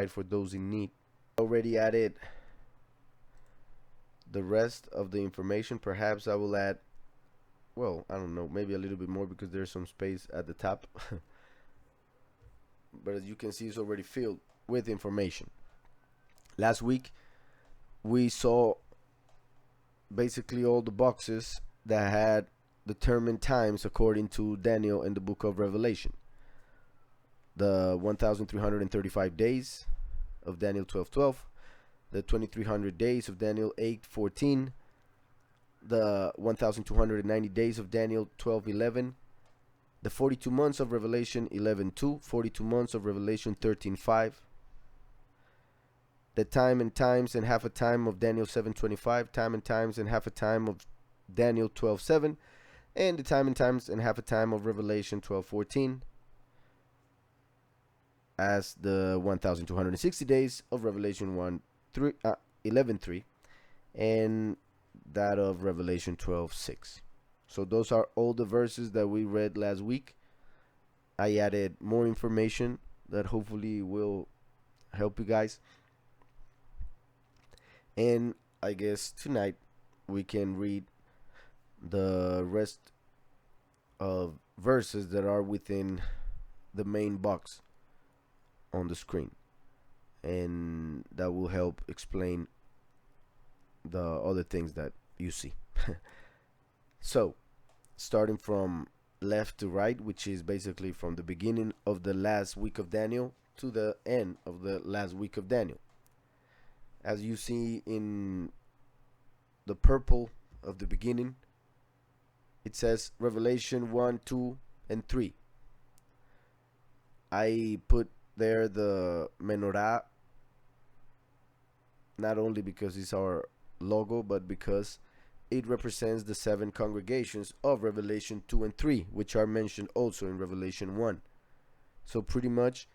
for those in need. Already added the rest of the information. Perhaps I will add, well, I don't know, maybe a little bit more because there's some space at the top. But as you can see, it's already filled with information. Last week, we saw basically all the boxes that had determined times according to Daniel in the book of Revelation. The 1,335 days of Daniel 12:12, the 2,300 days of Daniel 8:14, the 1,290 days of Daniel 12:11, the 42 months of Revelation 11:2, 42 months of Revelation 13:5, the time and times and half a time of Daniel 7:25, time and times and half a time of Daniel 12:7, and the time and times and half a time of Revelation 12:14, as the 1,260 days of Revelation 11:3, and that of Revelation 12:6. So those are all the verses that we read last week. I added more information that hopefully will help you guys. And I guess tonight we can read the rest of verses that are within the main box on the screen, and that will help explain the other things that you see. So, starting from left to right, which is basically from the beginning of the last week of Daniel to the end of the last week of Daniel. As you see in the purple of the beginning, it says Revelation 1, 2, and 3. I put there the menorah not only because it's our logo, but because it represents the 7 congregations of Revelation 2 and 3, which are mentioned also in Revelation 1. So pretty much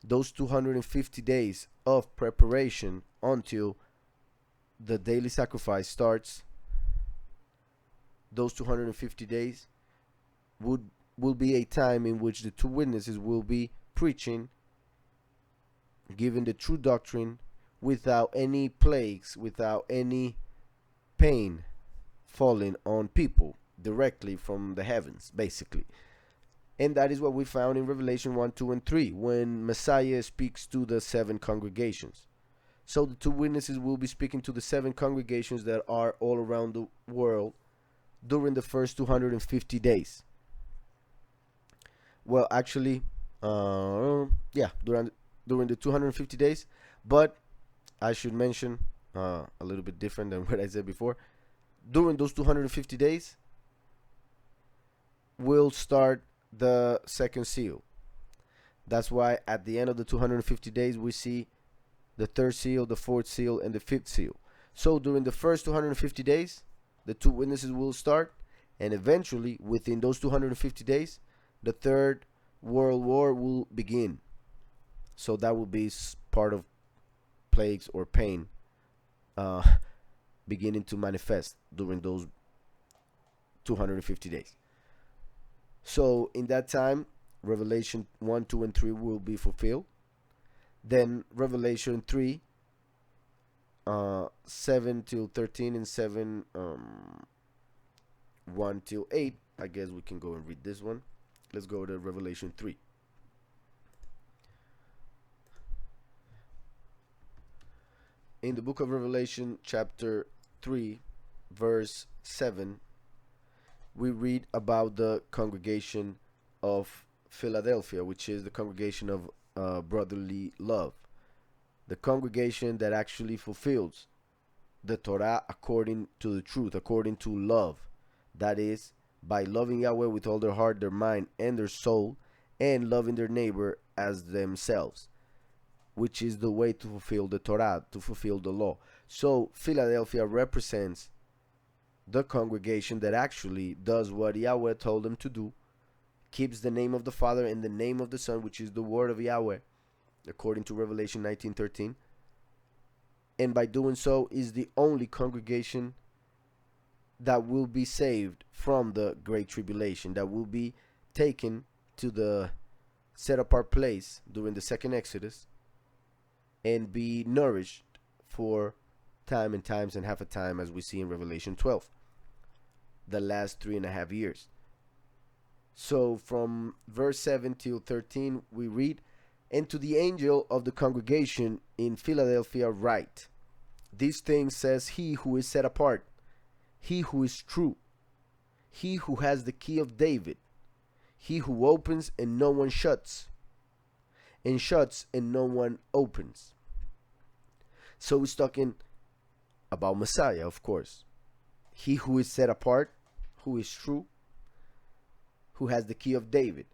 those 250 days of preparation until the daily sacrifice starts, those 250 days will be a time in which the 2 witnesses will be preaching, giving the true doctrine without any plagues, without any pain falling on people directly from the heavens, basically. And that is what we found in Revelation 1, 2, and 3 when Messiah speaks to the 7 congregations. So the 2 witnesses will be speaking to the 7 congregations that are all around the world during the first 250 days. Well, actually, during the 250 days, but I should mention a little bit different than what I said before. During those 250 days, we'll start the second seal. That's why at the end of the 250 days, we see the 3rd seal, the 4th seal, and the 5th seal. So during the first 250 days, the 2 witnesses will start, and eventually, within those 250 days, the 3rd World War will begin. So that will be part of plagues or pain beginning to manifest during those 250 days. So in that time, Revelation 1, 2, and 3 will be fulfilled. Then Revelation 3, 7 till 13, and 7, 1 till 8. I guess we can go and read this one. Let's go to Revelation 3. In the book of Revelation, chapter 3, verse 7, we read about the congregation of Philadelphia, which is the congregation of brotherly love. The congregation that actually fulfills the Torah according to the truth, according to love. That is, by loving Yahweh with all their heart, their mind, and their soul, and loving their neighbor as themselves, which is the way to fulfill the Torah, to fulfill the law. So Philadelphia represents the congregation that actually does what Yahweh told them to do, keeps the name of the Father and the name of the Son, which is the word of Yahweh, according to Revelation 19:13. And by doing so is the only congregation that will be saved from the Great Tribulation, that will be taken to the set apart place during the second Exodus, and be nourished for time and times and half a time, as we see in Revelation 12, the last 3.5 years. So from verse 7 till 13, we read, "And to the angel of the congregation in Philadelphia write, these things says he who is set apart, he who is true, he who has the key of David, he who opens and no one shuts, and shuts and no one opens." So he's talking about Messiah, of course. He who is set apart, who is true, who has the key of David.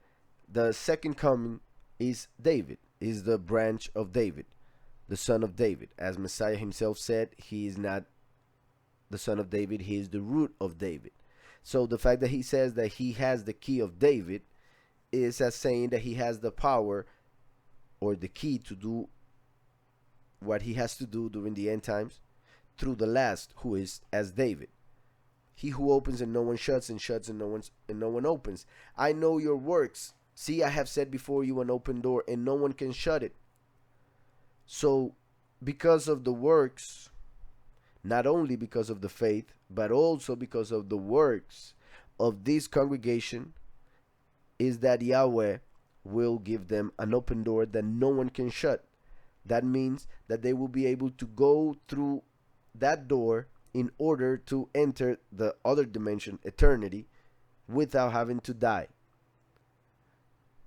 The second coming is David, is the branch of David, the son of David. As Messiah himself said, he is not the son of David, he is the root of David. So the fact that he says that he has the key of David is as saying that he has the power or the key to do what he has to do during the end times through the last, who is as David. He who opens and no one shuts, and shuts and no one opens. I know your works. See, I have set before you an open door, and no one can shut it. So, because of the works, not only because of the faith, but also because of the works of this congregation, is that Yahweh will give them an open door that no one can shut. That means that they will be able to go through that door in order to enter the other dimension, eternity, without having to die.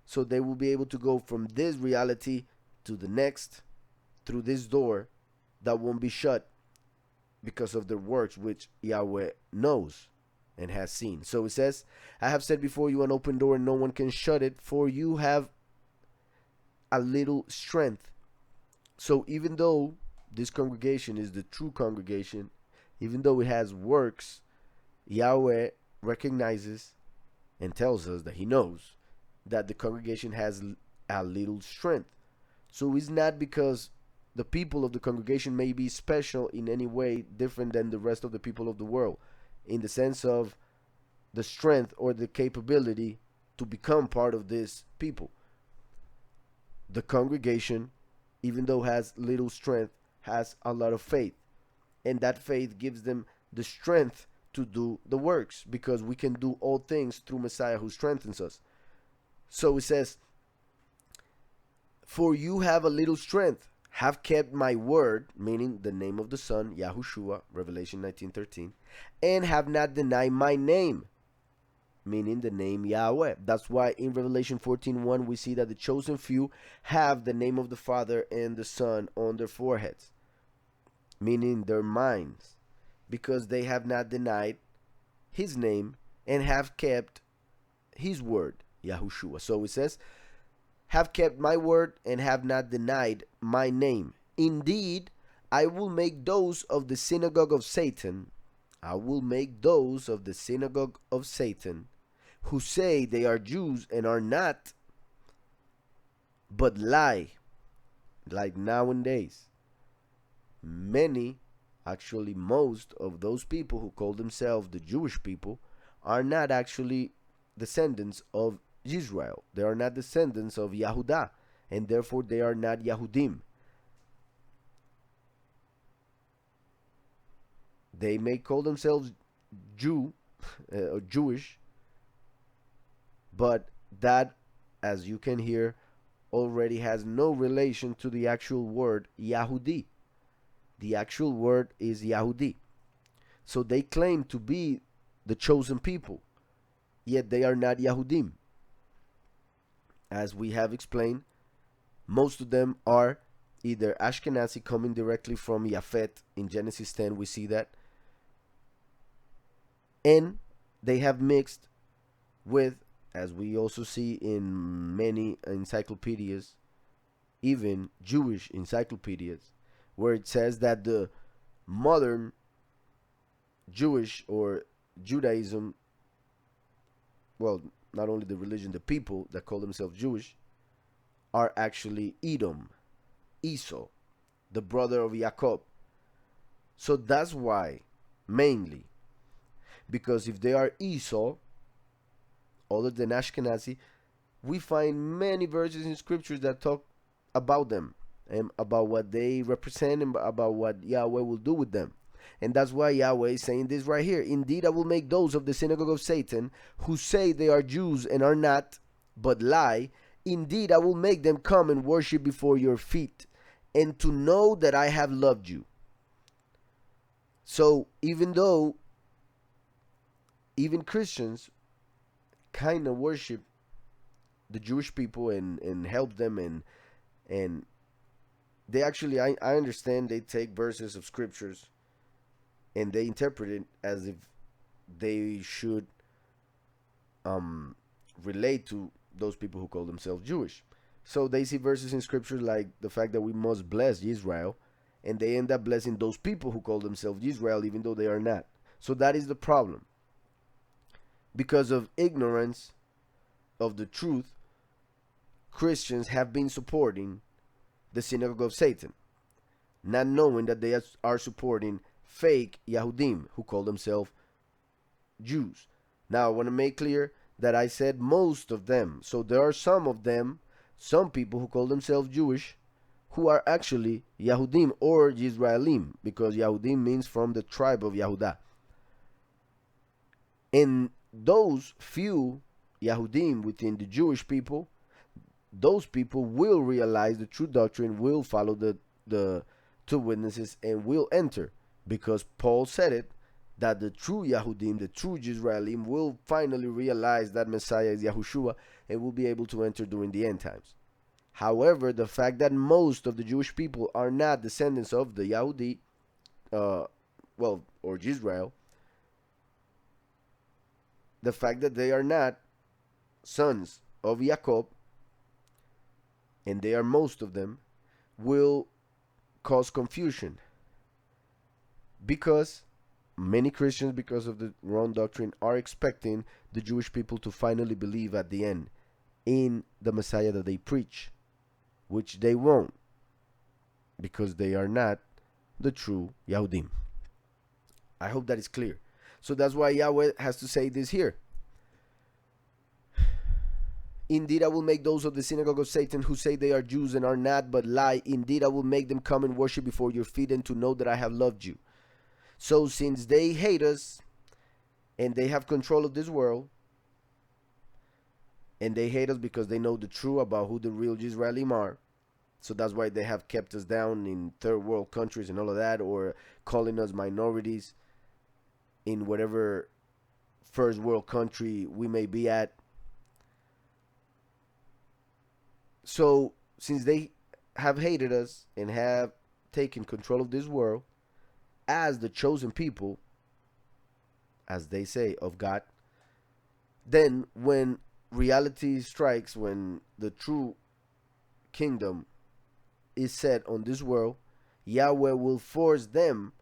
So they will be able to go from this reality to the next through this door that won't be shut because of their works, which Yahweh knows and has seen. So it says, I have set before you an open door and no one can shut it, for you have a little strength. So even though this congregation is the true congregation, even though it has works, Yahweh recognizes and tells us that he knows that the congregation has a little strength. So it's not because the people of the congregation may be special in any way different than the rest of the people of the world, in the sense of the strength or the capability to become part of this people. The congregation, even though has little strength, has a lot of faith, and that faith gives them the strength to do the works, because we can do all things through Messiah who strengthens us. So it says, for you have a little strength, have kept my word, meaning the name of the Son, Yahushua, Revelation 19:13, and have not denied my name, meaning the name Yahweh. That's why in Revelation 14:1 we see that the chosen few have the name of the Father and the Son on their foreheads, meaning their minds, because they have not denied his name and have kept his word, Yahushua. So it says, have kept my word and have not denied my name. Indeed, I will make those of the synagogue of Satan, I will make those of the synagogue of Satan, who say they are Jews and are not, but lie, like nowadays. Many, actually most of those people who call themselves the Jewish people are not actually descendants of Israel. They are not descendants of Yahudah, and therefore they are not Yahudim. They may call themselves Jew or Jewish, but that, as you can hear, already has no relation to the actual word Yahudi. The actual word is Yahudi. So they claim to be the chosen people, yet they are not Yahudim. As we have explained, most of them are either Ashkenazi, coming directly from Yafet. In Genesis 10 we see that, and they have mixed with, as we also see in many encyclopedias, even Jewish encyclopedias, where it says that the modern Jewish or Judaism, well, not only the religion, the people that call themselves Jewish, are actually Edom, Esau, the brother of Jacob. So that's why, mainly, because if they are Esau, other than Ashkenazi, we find many verses in scriptures that talk about them about what they represent and about what Yahweh will do with them. And that's why Yahweh is saying this right here. Indeed, I will make those of the synagogue of Satan who say they are Jews and are not, but lie. Indeed, I will make them come and worship before your feet, and to know that I have loved you. So even though even Christians kind of worship the Jewish people and help them, and they actually, I understand they take verses of scriptures and they interpret it as if they should relate to those people who call themselves Jewish. So they see verses in scripture like the fact that we must bless Israel, and they end up blessing those people who call themselves Israel even though they are not. So that is the problem. Because of ignorance of the truth, Christians have been supporting the synagogue of Satan, not knowing that they are supporting fake Yahudim who call themselves Jews. Now, I want to make clear that I said most of them. So there are some of them, some people who call themselves Jewish, who are actually Yahudim or Yisraelim, because Yahudim means from the tribe of Yehudah. And those few Yahudim within the Jewish people, those people will realize the true doctrine, will follow the two witnesses, and will enter. Because Paul said it, that the true Yahudim, the true Yisraelim, will finally realize that Messiah is Yahushua and will be able to enter during the end times. However, the fact that most of the Jewish people are not descendants of the Yahudi, or Israel, the fact that they are not sons of Jacob, and they are most of them, will cause confusion. Because many Christians, because of the wrong doctrine, are expecting the Jewish people to finally believe at the end in the Messiah that they preach, which they won't, because they are not the true Yahudim. I hope that is clear. So that's why Yahweh has to say this here. Indeed, I will make those of the synagogue of Satan who say they are Jews and are not, but lie. Indeed, I will make them come and worship before your feet, and to know that I have loved you. So since they hate us, and they have control of this world, and they hate us because they know the truth about who the real Israelim are, so that's why they have kept us down in third world countries and all of that, or calling us minorities in whatever first world country we may be at. So since they have hated us and have taken control of this world as the chosen people, as they say, of God, then when reality strikes, when the true kingdom is set on this world, Yahweh will force them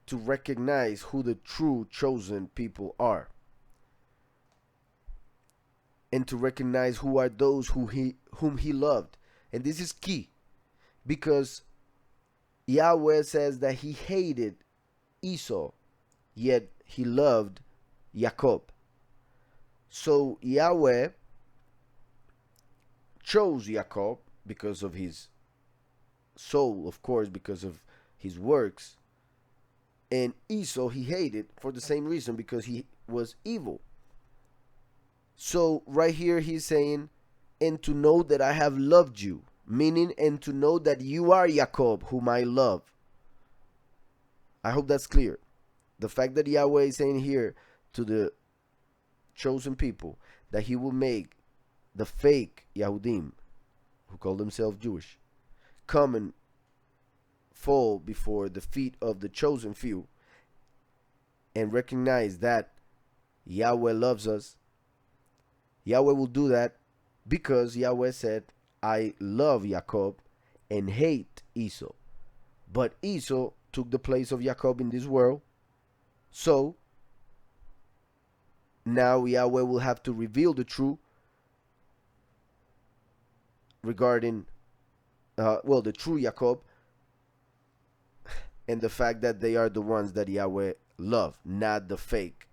to recognize who the true chosen people are, and to recognize who are those whom he loved. And this is key, because Yahweh says that he hated Esau, yet he loved Jacob. So Yahweh chose Jacob because of his soul, of course, because of his works. And Esau he hated for the same reason, because he was evil. So right here he's saying, and to know that I have loved you, meaning, and to know that you are Jacob, whom I love. I hope that's clear. The fact that Yahweh is saying here to the chosen people that he will make the fake Yahudim, who call themselves Jewish, come and fall before the feet of the chosen few, and recognize that Yahweh loves us. Yahweh will do that because Yahweh said, I love Jacob and hate Esau. But Esau took the place of Jacob in this world. So now Yahweh will have to reveal the truth regarding the true Jacob, and the fact that they are the ones that Yahweh loved, not the fake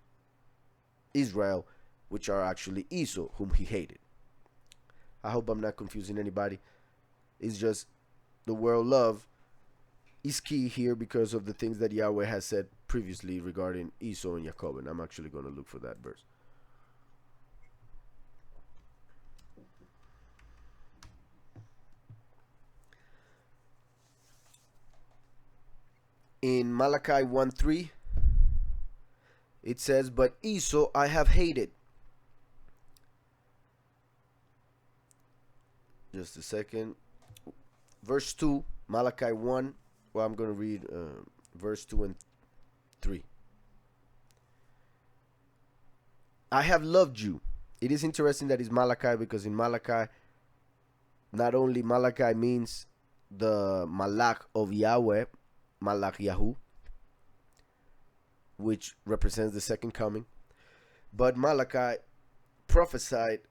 Israel, which are actually Esau, whom he hated. I hope I'm not confusing anybody. It's just the word love is key here because of the things that Yahweh has said previously regarding Esau and Jacob. And I'm actually going to look for that verse. In Malachi 1:3, it says, "But Esau I have hated." Just a second. Verse 2, Malachi 1. Well, I'm going to read verse 2 and 3. "I have loved you." It is interesting that it's Malachi, because in Malachi, not only Malachi means the Malach of Yahweh, Malach Yahu, which represents the second coming, but Malachi prophesied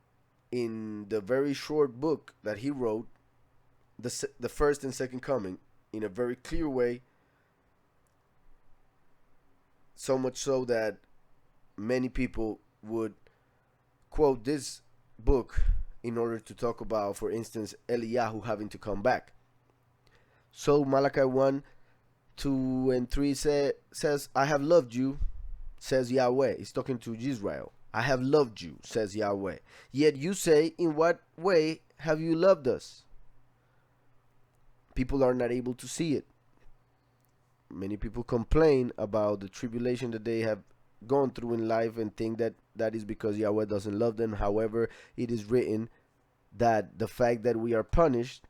in the very short book that he wrote the first and second coming in a very clear way, so much so that many people would quote this book in order to talk about, for instance, Eliyahu having to come back. So Malachi 1, 2, and 3 says, "I have loved you," says Yahweh. He's talking to Israel. "I have loved you," says Yahweh. "Yet you say, in what way have you loved us?" People are not able to see it. Many people complain about the tribulation that they have gone through in life and think that that is because Yahweh doesn't love them. However, it is written that the fact that we are punished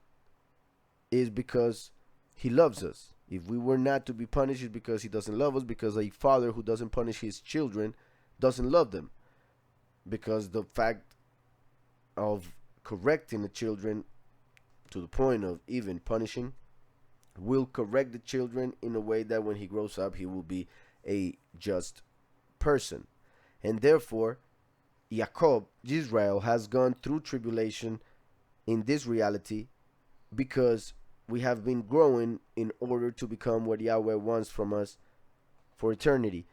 is because he loves us. If we were not to be punished, it's because he doesn't love us, because a father who doesn't punish his children doesn't love them. Because the fact of correcting the children to the point of even punishing will correct the children in a way that when he grows up, he will be a just person. And therefore, Jacob, Israel, has gone through tribulation in this reality because we have been growing in order to become what Yahweh wants from us for eternity.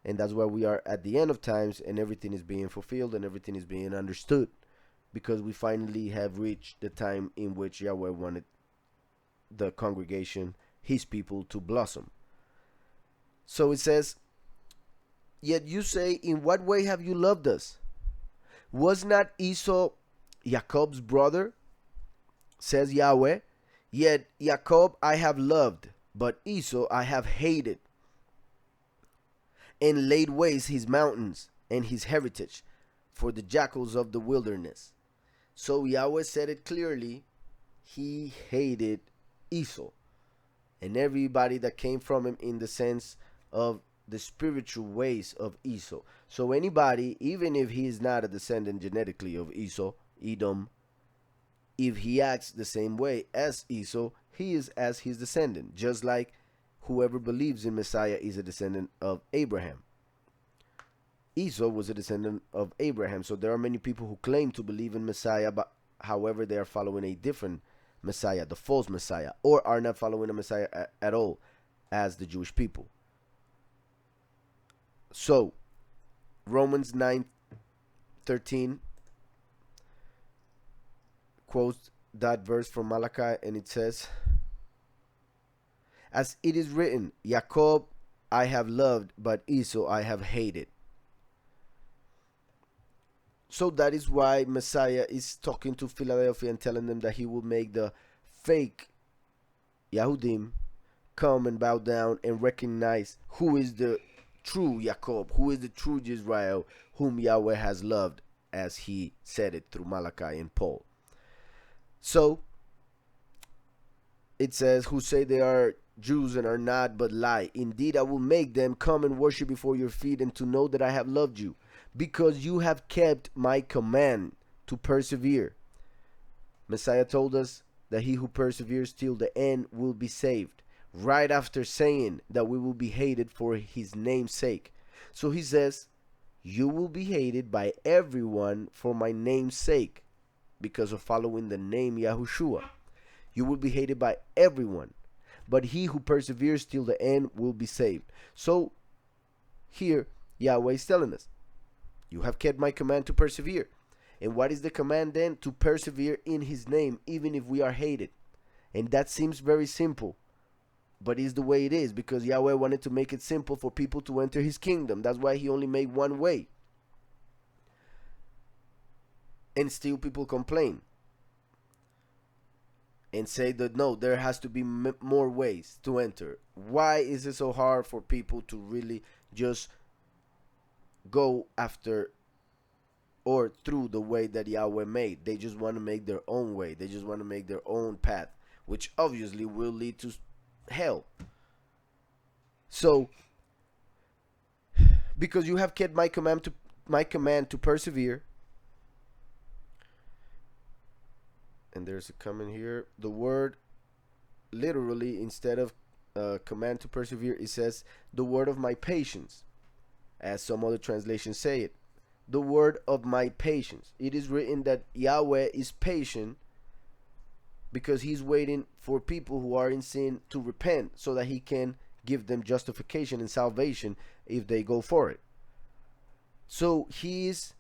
And that's why we are at the end of times, and everything is being fulfilled and everything is being understood, because we finally have reached the time in which Yahweh wanted the congregation, his people, to blossom. So it says, "Yet you say, in what way have you loved us? Was not Esau Jacob's brother?" says Yahweh. "Yet Jacob I have loved, but Esau I have hated, and laid waste his mountains and his heritage for the jackals of the wilderness." So Yahweh said it clearly. He hated Esau and everybody that came from him, in the sense of the spiritual ways of Esau. So anybody, even if he is not a descendant genetically of Esau, Edom, if he acts the same way as Esau, he is as his descendant, just like whoever believes in Messiah is a descendant of Abraham. Esau was a descendant of Abraham. So there are many people who claim to believe in Messiah, but however they are following a different Messiah, the false Messiah, or are not following a Messiah at all, as the Jewish people. So Romans 9:13 quotes that verse from Malachi, and it says, "As it is written, Jacob I have loved, but Esau I have hated." So that is why Messiah is talking to Philadelphia and telling them that he will make the fake Yahudim come and bow down and recognize who is the true Jacob, who is the true Israel, whom Yahweh has loved, as he said it through Malachi and Paul. So it says, "Who say they are Jews and are not, but lie. Indeed, I will make them come and worship before your feet, and to know that I have loved you, because you have kept my command to persevere." Messiah told us that he who perseveres till the end will be saved, right after saying that we will be hated for his name's sake. So he says, you will be hated by everyone for my name's sake, because of following the name Yahushua. You will be hated by everyone, but he who perseveres till the end will be saved. So here Yahweh is telling us, you have kept my command to persevere. And what is the command then? To persevere in his name, even if we are hated. And that seems very simple, but it's the way it is, because Yahweh wanted to make it simple for people to enter his kingdom. That's why he only made one way. And still people complain and say that no, there has to be more ways to enter. Why is it so hard for people to really just go after or through the way that Yahweh made? They just want to make their own way. They just want to make their own path, which obviously will lead to hell. So, because you have kept my command to persevere. And there's a comment here. The word literally, instead of command to persevere, it says the word of my patience, as some other translations say it. The word of my patience. It is written that Yahweh is patient because he's waiting for people who are in sin to repent, so that he can give them justification and salvation if they go for it. So he is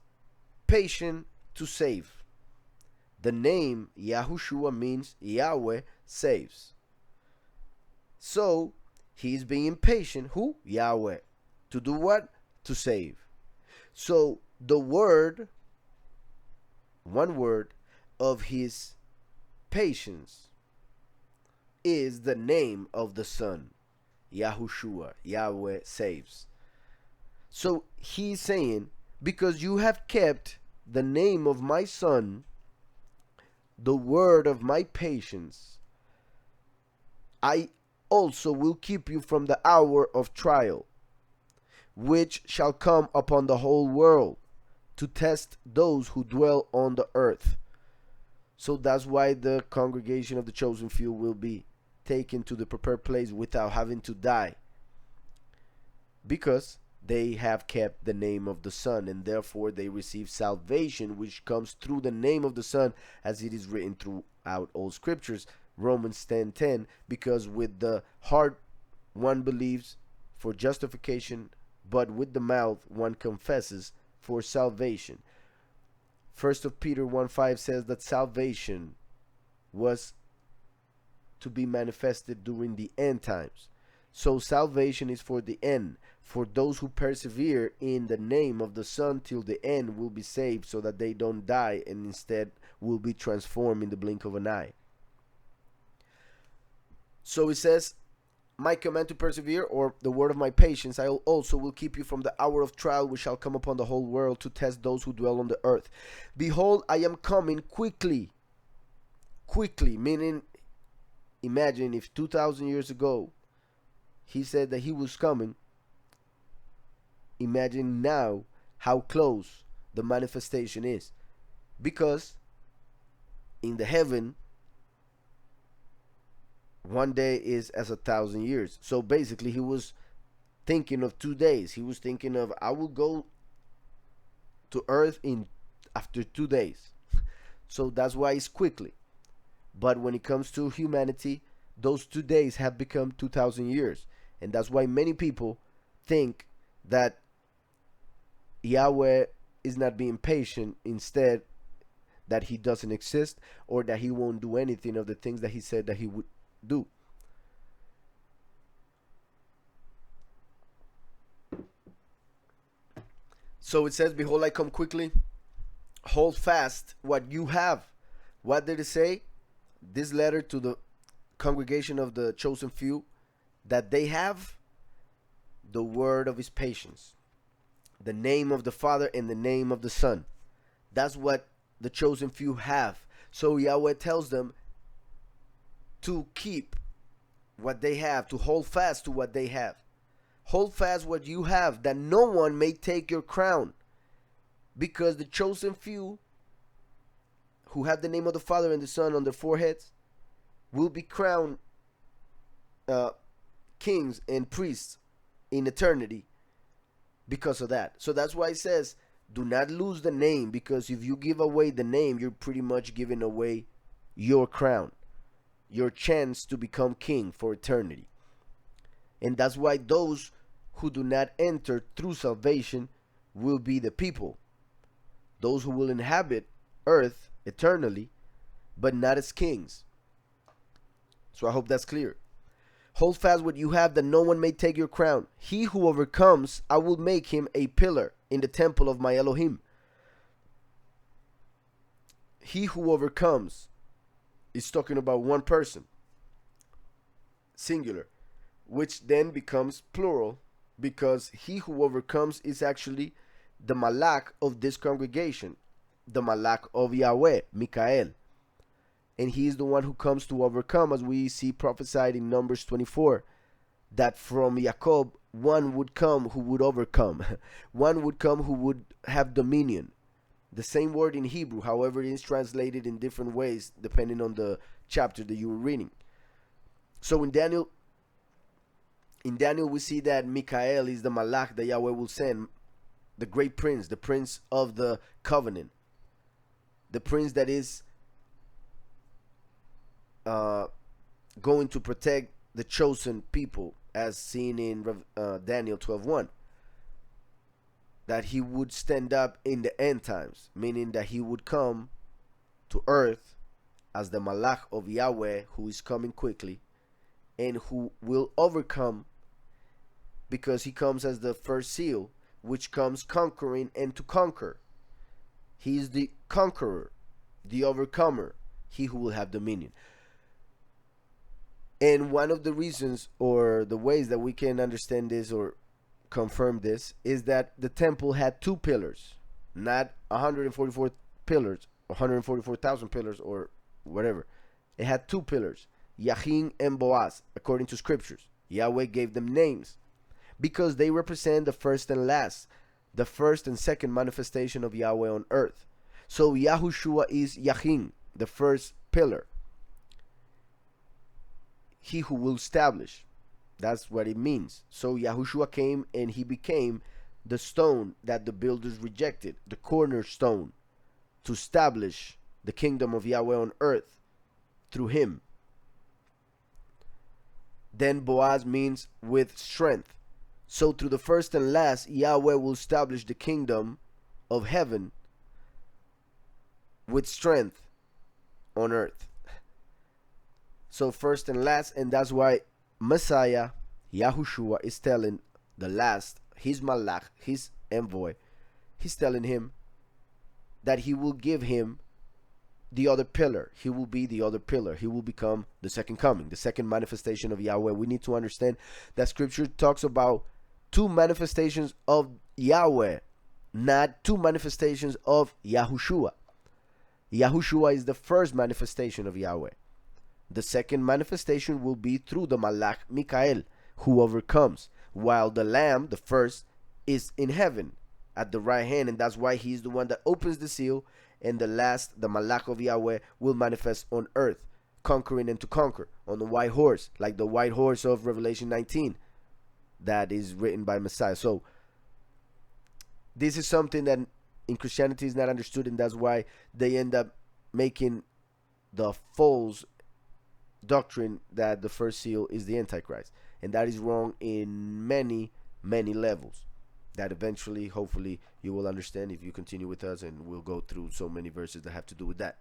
patient to save. The name Yahushua means Yahweh saves. So he's being patient. Who? Yahweh. To do what? To save. So the word, one word of his patience, is the name of the Son, Yahushua. Yahweh saves. So he's saying, because you have kept the name of my Son, the word of my patience, I also will keep you from the hour of trial, which shall come upon the whole world, to test those who dwell on the earth. So that's why the congregation of the chosen few will be taken to the prepared place without having to die, because they have kept the name of the Son, and therefore they receive salvation, which comes through the name of the Son, as it is written throughout all scriptures. Romans 10:10, because with the heart one believes for justification, but with the mouth one confesses for salvation. 1 Peter 1:5 says that salvation was to be manifested during the end times. So salvation is for the end. For those who persevere in the name of the Son till the end will be saved, so that they don't die and instead will be transformed in the blink of an eye. So it says, my command to persevere, or the word of my patience, I also will keep you from the hour of trial which shall come upon the whole world, to test those who dwell on the earth. Behold, I am coming quickly. Quickly, meaning, imagine if 2,000 years ago he said that he was coming. Imagine now how close the manifestation is, because in the heaven, one day is as 1,000 years. So basically he was thinking of 2 days. He was thinking of, I will go to earth in after 2 days. So that's why it's quickly. But when it comes to humanity, those 2 days have become 2,000 years. And that's why many people think that Yahweh is not being patient, instead that he doesn't exist, or that he won't do anything of the things that he said that he would do. So it says, behold, I come quickly. Hold fast what you have. What did it say? This letter to the congregation of the chosen few, that they have the word of his patience, the name of the Father and the name of the Son. That's what the chosen few have. So Yahweh tells them to keep what they have, to hold fast to what they have. Hold fast what you have, that no one may take your crown. Because the chosen few, who have the name of the Father and the Son on their foreheads, will be crowned kings and priests in eternity because of that. So that's why it says, do not lose the name, because if you give away the name, you're pretty much giving away your crown, your chance to become king for eternity. And that's why those who do not enter through salvation will be the people, those who will inhabit earth eternally, but not as kings. So I hope that's clear. Hold fast what you have, that no one may take your crown. He who overcomes, I will make him a pillar in the temple of my Elohim. He who overcomes is talking about one person, singular, which then becomes plural, because he who overcomes is actually the malach of this congregation, the malach of Yahweh, Mikael. And he is the one who comes to overcome, as we see prophesied in Numbers 24, that from Jacob one would come who would overcome. One would come who would have dominion. The same word in Hebrew, however, it is translated in different ways depending on the chapter that you were reading. So in Daniel we see that Mikael is the malach that Yahweh will send, the great prince, the prince of the covenant, the prince that is going to protect the chosen people, as seen in Daniel 12:1. That he would stand up in the end times, meaning that he would come to earth as the malach of Yahweh, who is coming quickly and who will overcome, because he comes as the first seal, which comes conquering and to conquer. He is the conqueror, the overcomer, he who will have dominion. And one of the reasons, or the ways that we can understand this or confirm this, is that the temple had two pillars, not 144 pillars, 144,000 pillars, or whatever. It had two pillars, Yachin and Boaz, according to scriptures. Yahweh gave them names because they represent the first and last, the first and second manifestation of Yahweh on earth. So Yahushua is Yachin, the first pillar, he who will establish. That's what it means. So Yahushua came and he became the stone that the builders rejected, the cornerstone, to establish the kingdom of Yahweh on earth through him. Then Boaz means with strength. So through the first and last, Yahweh will establish the kingdom of heaven with strength on earth. So first and last, and that's why Messiah, Yahushua, is telling the last, his malach, his envoy, he's telling him that he will give him the other pillar. He will be the other pillar. He will become the second coming, the second manifestation of Yahweh. We need to understand that scripture talks about two manifestations of Yahweh, not two manifestations of Yahushua. Yahushua is the first manifestation of Yahweh. The second manifestation will be through the malach Mikael, who overcomes, while the lamb, the first, is in heaven at the right hand, and that's why he's the one that opens the seal, and the last, the malach of Yahweh, will manifest on earth, conquering and to conquer, on the white horse, like the white horse of Revelation 19 that is written by Messiah. So this is something that in Christianity is not understood, and that's why they end up making the false doctrine that the first seal is the Antichrist, and that is wrong in many levels that eventually, hopefully, you will understand if you continue with us, and we'll go through so many verses that have to do with that.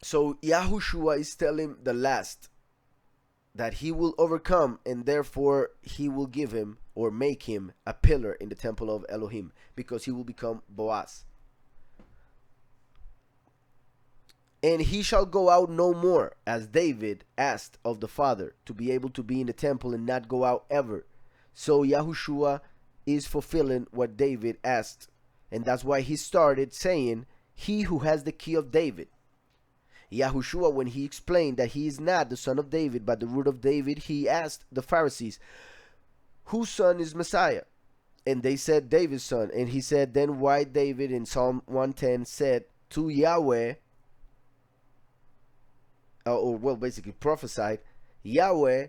So Yahushua is telling the last that he will overcome, and therefore he will give him or make him a pillar in the temple of Elohim, because he will become Boaz. And he shall go out no more, as David asked of the Father, to be able to be in the temple and not go out ever. So Yahushua is fulfilling what David asked. And that's why he started saying, he who has the key of David. Yahushua, when he explained that he is not the son of David, but the root of David, he asked the Pharisees, whose son is Messiah? And they said, David's son. And he said, then why David in Psalm 110 said to Yahweh, basically prophesied, Yahweh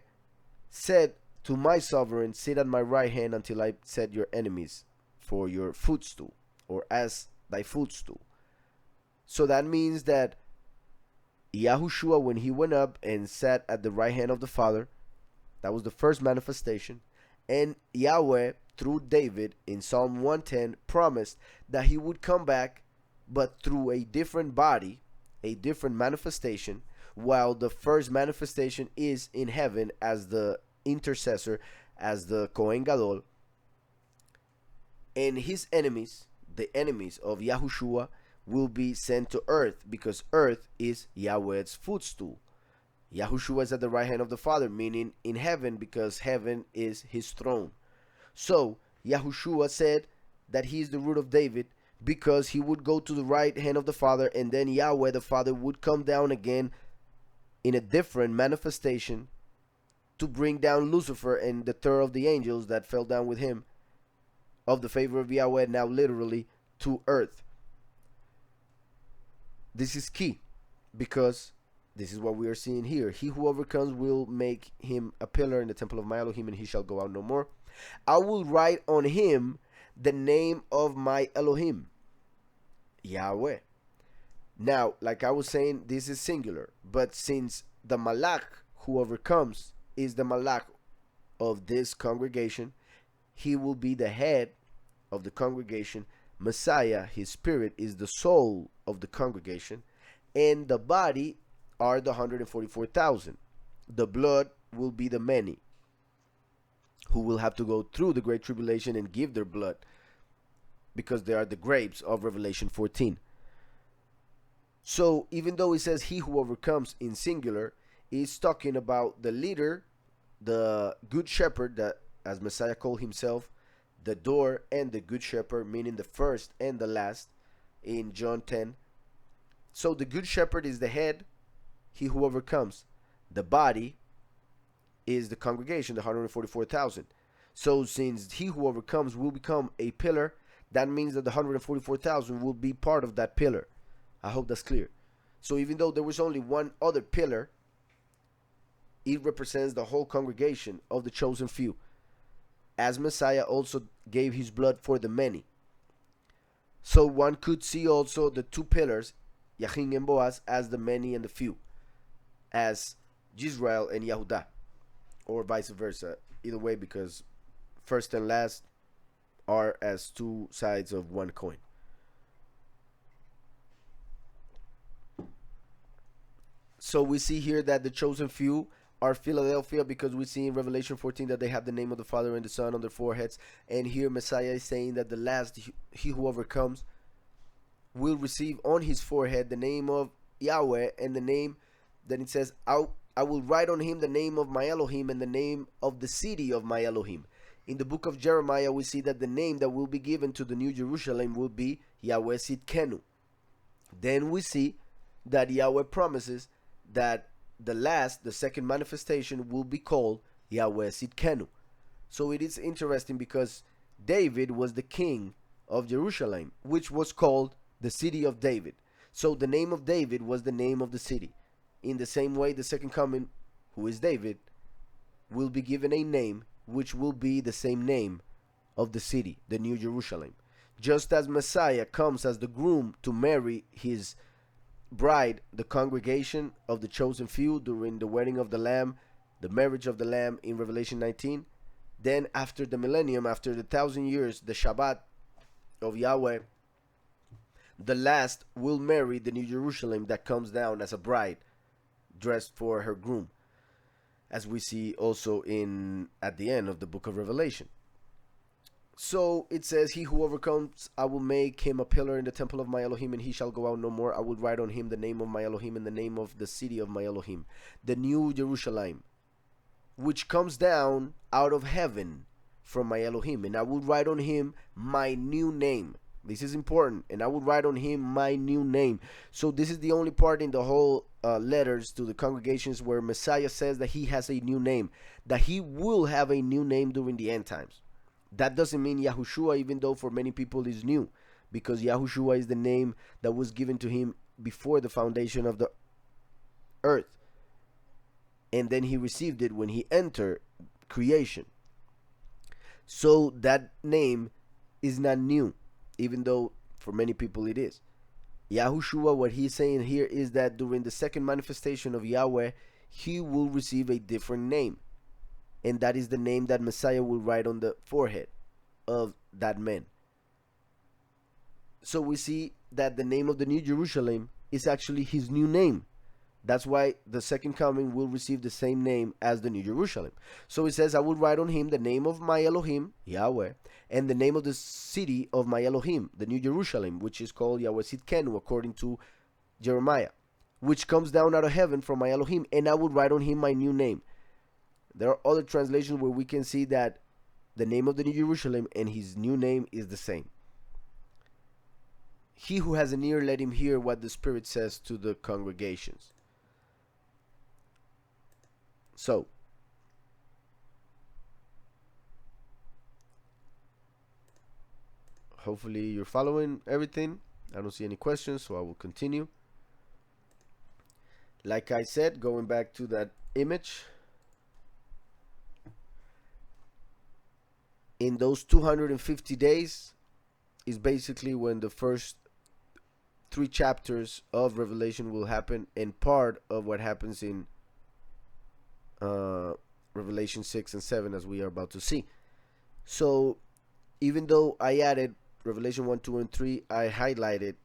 said to my sovereign, sit at my right hand until I set your enemies for your footstool, or as thy footstool. So that means that Yahushua, when he went up and sat at the right hand of the Father, that was the first manifestation, and Yahweh, through David in Psalm 110, promised that he would come back, but through a different body, a different manifestation, while the first manifestation is in heaven as the intercessor, as the Kohen Gadol, and his enemies, the enemies of Yahushua, will be sent to earth, because earth is Yahweh's footstool. Yahushua is at the right hand of the Father, meaning in heaven, because heaven is his throne. So Yahushua said that he is the root of David, because he would go to the right hand of the Father, and then Yahweh the Father would come down again in a different manifestation to bring down Lucifer and the third of the angels that fell down with him of the favor of Yahweh, now literally to earth. This is key, because this is what we are seeing here. He who overcomes will make him a pillar in the temple of my Elohim, and he shall go out no more. I will write on him the name of my Elohim, Yahweh. Now, like I was saying, this is singular, but since the Malach who overcomes is the Malach of this congregation, he will be the head of the congregation. Messiah, his spirit, is the soul of the congregation, and the body are the 144,000. The blood will be the many who will have to go through the great tribulation and give their blood, because they are the grapes of Revelation 14. So even though it says he who overcomes in singular, is talking about the leader, the good shepherd, that as Messiah called himself, the door and the good shepherd, meaning the first and the last in John 10. So the good shepherd is the head, he who overcomes. The body is the congregation, the 144,000. So since he who overcomes will become a pillar, that means that the 144,000 will be part of that pillar. I hope that's clear. So even though there was only one other pillar, it represents the whole congregation of the chosen few, as Messiah also gave his blood for the many. So one could see also the two pillars, Yachin and Boaz, as the many and the few, as Yisrael and Yehudah, or vice versa. Either way, because first and last are as two sides of one coin. So we see here that the chosen few are Philadelphia, because we see in Revelation 14 that they have the name of the Father and the Son on their foreheads. And here Messiah is saying that the last, he who overcomes, will receive on his forehead the name of Yahweh, and the name, then it says, I will write on him the name of my Elohim and the name of the city of my Elohim. In the book of Jeremiah, we see that the name that will be given to the New Jerusalem will be Yahweh Sidkenu. Then we see that Yahweh promises that the second manifestation will be called Yahweh Sidkenu. So it is interesting, because David was the king of Jerusalem, which was called the city of David. So the name of David was the name of the city. In the same way, the second coming, who is David, will be given a name which will be the same name of the city, the New Jerusalem. Just as Messiah comes as the groom to marry his bride, the congregation of the chosen few, during the wedding of the Lamb, the marriage of the Lamb in Revelation 19. Then after the millennium, after the 1,000 years, the Shabbat of Yahweh, the last will marry the New Jerusalem that comes down as a bride dressed for her groom, as we see also at the end of the book of Revelation. So it says, he who overcomes, I will make him a pillar in the temple of my Elohim, and he shall go out no more. I will write on him the name of my Elohim and the name of the city of my Elohim, the New Jerusalem, which comes down out of heaven from my Elohim. And I will write on him my new name. This is important. And I will write on him my new name. So this is the only part in the whole letters to the congregations where Messiah says that he has a new name, that he will have a new name during the end times. That doesn't mean Yahushua, even though for many people is new, because Yahushua is the name that was given to him before the foundation of the earth. And then he received it when he entered creation. So that name is not new, even though for many people it is. Yahushua, what he's saying here is that during the second manifestation of Yahweh, he will receive a different name. And that is the name that Messiah will write on the forehead of that man. So we see that the name of the New Jerusalem is actually his new name, That's why the second coming will receive the same name as the New Jerusalem. So it says, I will write on him the name of my Elohim, Yahweh, and the name of the city of my Elohim, the New Jerusalem, which is called Yahweh Sitkenu, according to Jeremiah, which comes down out of heaven from my Elohim, and I will write on him my new name. There are other translations where we can see that the name of the New Jerusalem and his new name is the same. He who has an ear, let him hear what the Spirit says to the congregations. So, hopefully you're following everything. I don't see any questions, so I will continue. Like I said, going back to that image, in those 250 days is basically when the first 3 chapters of Revelation will happen, and part of what happens in Revelation 6 and 7, as we are about to see. So even though I added Revelation 1, 2, and 3, I highlighted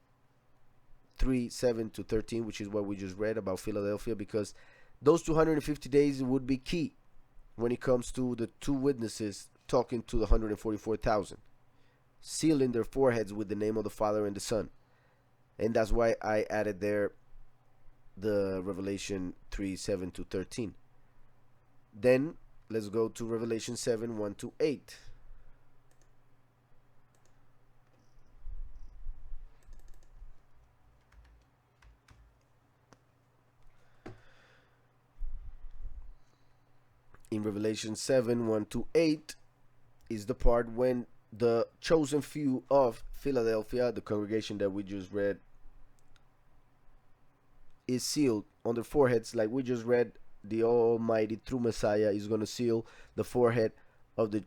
3, 7 to 13, which is what we just read about Philadelphia, because those 250 days would be key when it comes to the 2 witnesses talking to the 144,000, sealing their foreheads with the name of the Father and the Son. And that's why I added there the Revelation 3, 7 to 13. Then let's go to Revelation 7, 1 to 8. In Revelation 7, 1 to 8 is the part when the chosen few of Philadelphia, the congregation that we just read, is sealed on their foreheads. Like we just read, the Almighty true Messiah is going to seal the forehead of the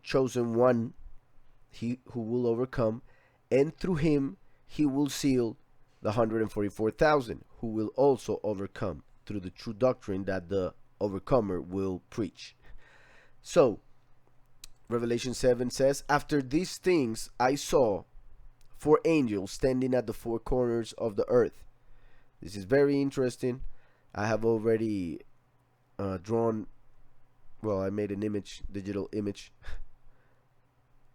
chosen one, he who will overcome, and through him he will seal the 144,000 who will also overcome through the true doctrine that the overcomer will preach. So Revelation 7 says, after these things I saw 4 angels standing at the 4 corners of the earth. This is very interesting. I have already drawn, well, I made an image, digital image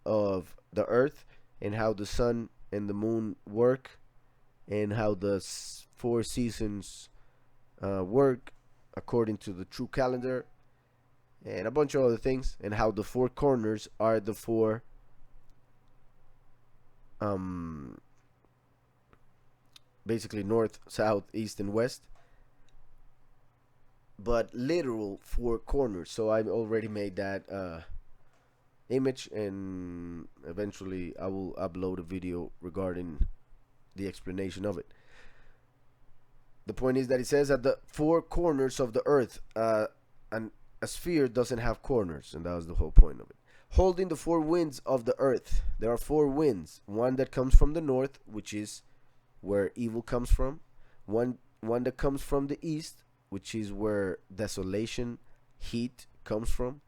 of the earth and how the sun and the moon work, and how the 4 seasons work according to the true calendar, and a bunch of other things, and how the 4 corners are the 4 basically north, south, east, and west, but literal 4 corners. So I already made that image, and eventually I will upload a video regarding the explanation of it. The point is that it says at the 4 corners of the earth, and a sphere doesn't have corners, and that was the whole point of it. Holding the 4 winds of the earth. There are 4 winds. One that comes from the north, which is where evil comes from. One that comes from the east, which is where desolation, heat comes from.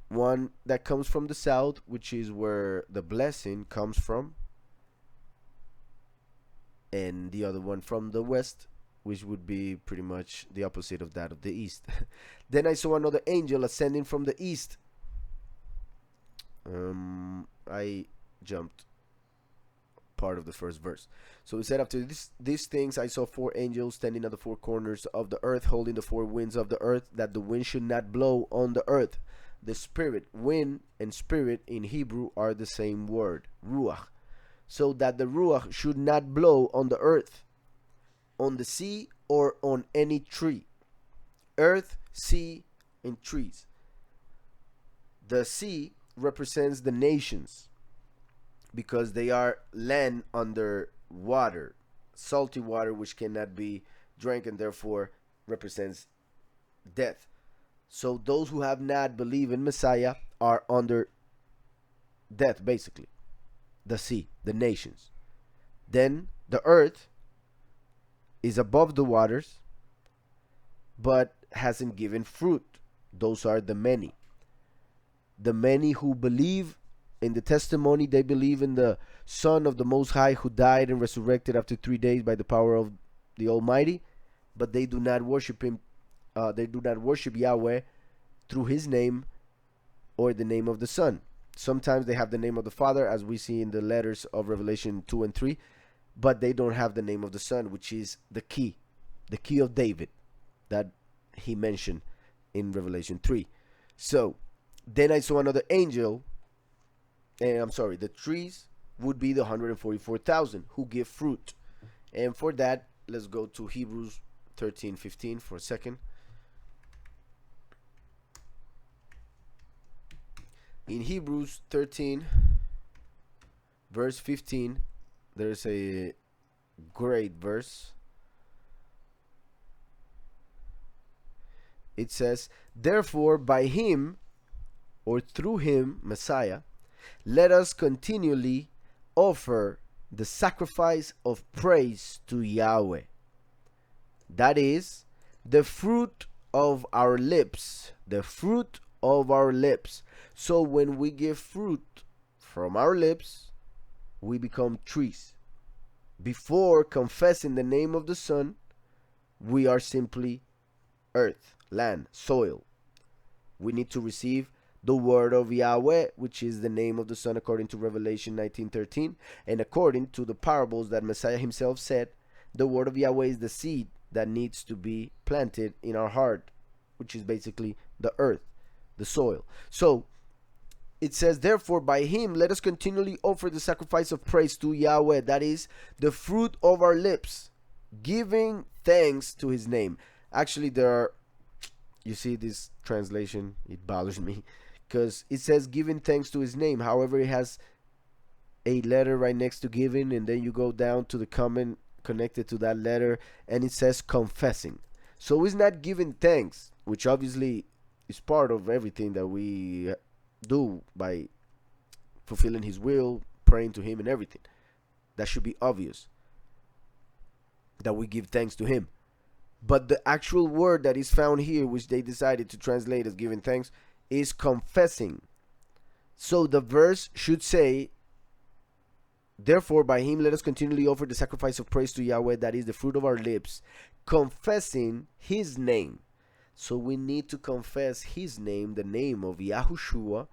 One that comes from the south, which is where the blessing comes from. And the other one from the west, which would be pretty much the opposite of that of the east. Then I saw another angel ascending from the east. I jumped part of the first verse. So it said, after these things I saw 4 angels standing at the 4 corners of the earth, holding the 4 winds of the earth, that the wind should not blow on the earth. The spirit, wind and spirit in Hebrew are the same word, ruach. So that the ruach should not blow on the earth, on the sea, or on any tree. Earth, sea, and trees. The sea represents the nations, because they are land under water, salty water which cannot be drank, and therefore represents death. So those who have not believed in Messiah are under death, basically. The sea, the nations. Then the earth is above the waters, but hasn't given fruit. Those are the many. The many who believe in the testimony, they believe in the Son of the Most High, who died and resurrected after 3 days by the power of the Almighty. but they do not worship him. They do not worship Yahweh through his name or the name of the Son. Sometimes they have the name of the Father, as we see in the letters of Revelation 2 and 3, but they don't have the name of the Son, which is the key of David that he mentioned in Revelation 3. So, then I saw another angel, and I'm sorry, the trees would be the 144,000 who give fruit. And for that, let's go to Hebrews 13:15 for a second. In Hebrews 13, verse 15, there's a great verse. It says, therefore, by him, or through him, Messiah, let us continually offer the sacrifice of praise to Yahweh. That is, the fruit of our lips. The fruit of our lips. So when we give fruit from our lips, we become trees. Before confessing the name of the Son, we are simply earth, land, soil. We need to receive the word of Yahweh, which is the name of the Son according to Revelation 19:13, and according to the parables that Messiah himself said, the word of Yahweh is the seed that needs to be planted in our heart, which is basically the earth, the soil. So it says, therefore, by him let us continually offer the sacrifice of praise to Yahweh, that is, the fruit of our lips, giving thanks to his name. Actually, there are, you see this translation, it bothers me, because it says giving thanks to his name. However, it has a letter right next to giving, and then you go down to the comment connected to that letter, and it says confessing. So it's not giving thanks, which obviously is part of everything that we do by fulfilling his will, praying to him and everything. That should be obvious, that we give thanks to him. But the actual word that is found here, which they decided to translate as giving thanks, is confessing. So the verse should say, therefore by him let us continually offer the sacrifice of praise to Yahweh, that is the fruit of our lips, confessing his name. So we need to confess his name, the name of Yahushua,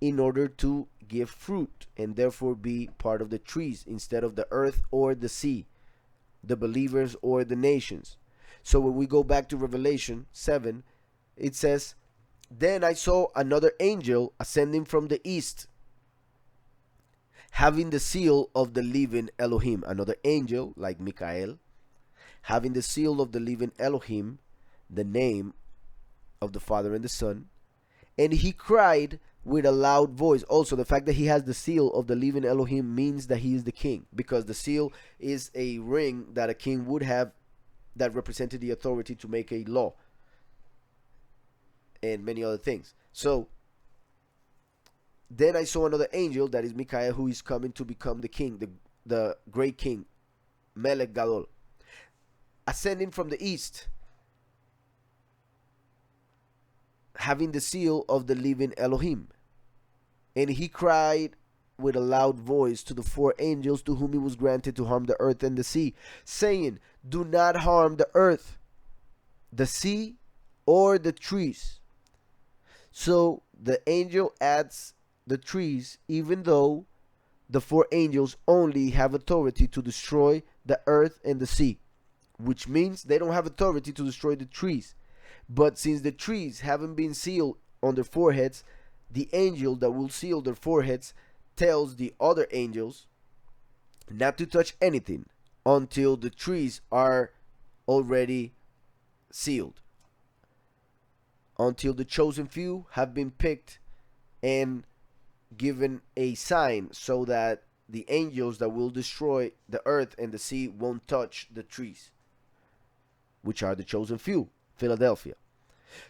in order to give fruit and therefore be part of the trees instead of the earth or the sea, the believers or the nations. So when we go back to Revelation 7, it says, then I saw another angel ascending from the east, having the seal of the living Elohim. Another angel, like Michael, having the seal of the living Elohim, the name of the Father and the Son. And he cried with a loud voice. Also, the fact that he has the seal of the living Elohim means that he is the king, because the seal is a ring that a king would have that represented the authority to make a law and many other things. So then I saw another angel, that is Michael, who is coming to become the king, the great king, Melech Gadol, ascending from the east, having the seal of the living Elohim. And he cried with a loud voice to the four angels to whom it was granted to harm the earth and the sea, saying, do not harm the earth, the sea, or the trees. So the angel adds the trees, even though the four angels only have authority to destroy the earth and the sea, which means they don't have authority to destroy the trees. But since the trees haven't been sealed on their foreheads, the angel that will seal their foreheads tells the other angels not to touch anything until the trees are already sealed, until the chosen few have been picked and given a sign, so that the angels that will destroy the earth and the sea won't touch the trees, which are the chosen few, Philadelphia.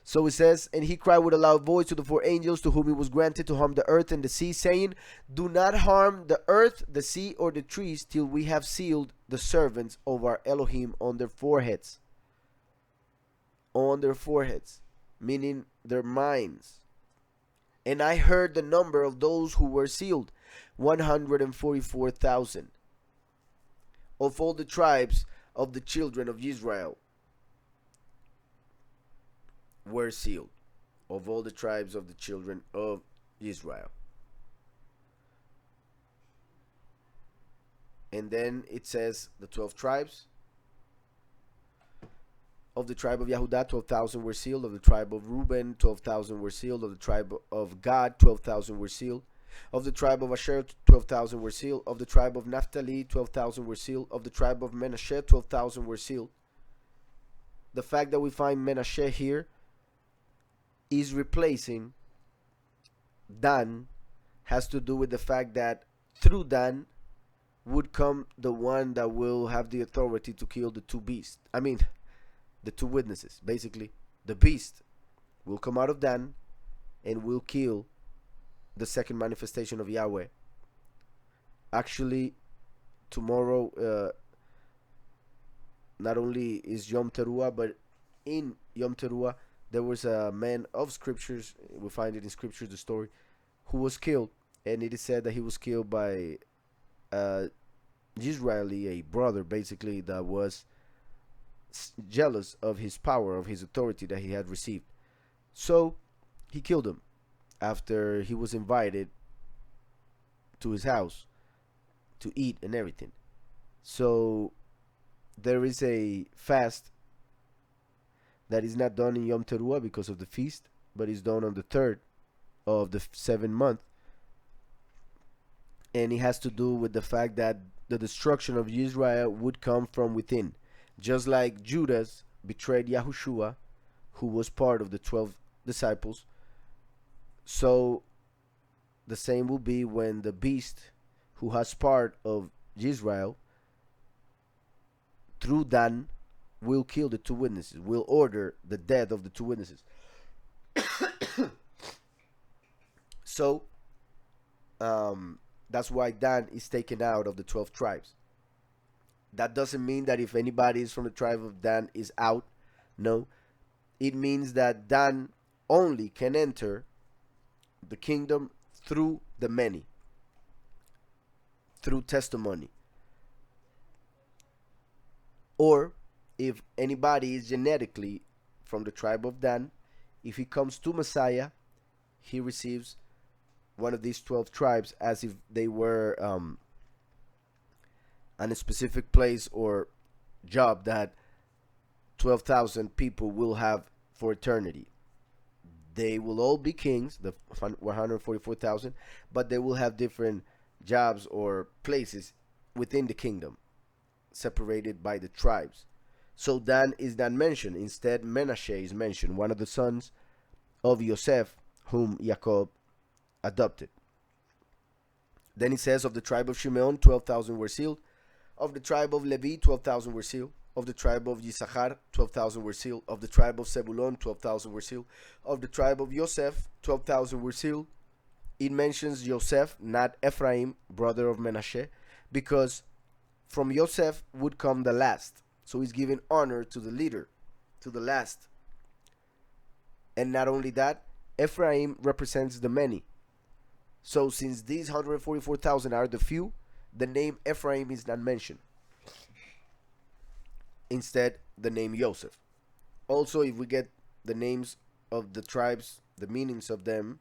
So it says, and he cried with a loud voice to the four angels to whom it was granted to harm the earth and the sea, saying, do not harm the earth, the sea, or the trees till we have sealed the servants of our Elohim on their foreheads. On their foreheads, meaning their minds. And I heard the number of those who were sealed, 144,000, of all the tribes of the children of Israel. were sealed, of all the tribes of the children of Israel. And then it says the 12 tribes. Of the tribe of Yehudah, 12,000 were sealed. Of the tribe of Reuben, 12,000 were sealed. Of the tribe of Gad, 12,000 were sealed. Of the tribe of Asher, 12,000 were sealed. Of the tribe of Naphtali, 12,000 were sealed. Of the tribe of Menashe, 12,000 were sealed. The fact that we find Menashe here is replacing Dan, has to do with the fact that through Dan would come the one that will have the authority to kill the two beasts. The two witnesses. Basically, the beast will come out of Dan and will kill the second manifestation of Yahweh. Actually, tomorrow, not only is Yom Teruah, but in Yom Teruah, there was a man of scriptures, we find it in scriptures, the story, who was killed. And it is said that he was killed by Israeli, a brother, basically, that was jealous of his power, of his authority that he had received. So he killed him after he was invited to his house to eat and everything. So there is a fast that is not done in Yom Teruah because of the feast, but is done on the 3rd of the 7th month. And it has to do with the fact that the destruction of Israel would come from within. Just like Judas betrayed Yahushua, who was part of the 12 disciples, so the same will be when the beast, who has part of Israel, through Dan, will kill the two witnesses, will order the death of the two witnesses. So, that's why Dan is taken out of the 12 tribes. That doesn't mean that if anybody is from the tribe of Dan is out. No. It means that Dan only can enter the kingdom through the many, through testimony. Or if anybody is genetically from the tribe of Dan, if he comes to Messiah, he receives one of these 12 tribes as if they were on a specific place or job that 12,000 people will have for eternity. They will all be kings, the 144,000, but they will have different jobs or places within the kingdom, separated by the tribes. So Dan is not mentioned. Instead, Menashe is mentioned, one of the sons of Yosef, whom Jacob adopted. Then it says, of the tribe of Shimeon, 12,000 were sealed. Of the tribe of Levi, 12,000 were sealed. Of the tribe of Yisachar, 12,000 were sealed. Of the tribe of Zebulon, 12,000 were sealed. Of the tribe of Yosef, 12,000 were sealed. It mentions Yosef, not Ephraim, brother of Menashe, because from Yosef would come the last. So he's giving honor to the leader, to the last. And not only that, Ephraim represents the many. So since these 144,000 are the few, the name Ephraim is not mentioned. Instead, the name Joseph. Also, if we get the names of the tribes, the meanings of them,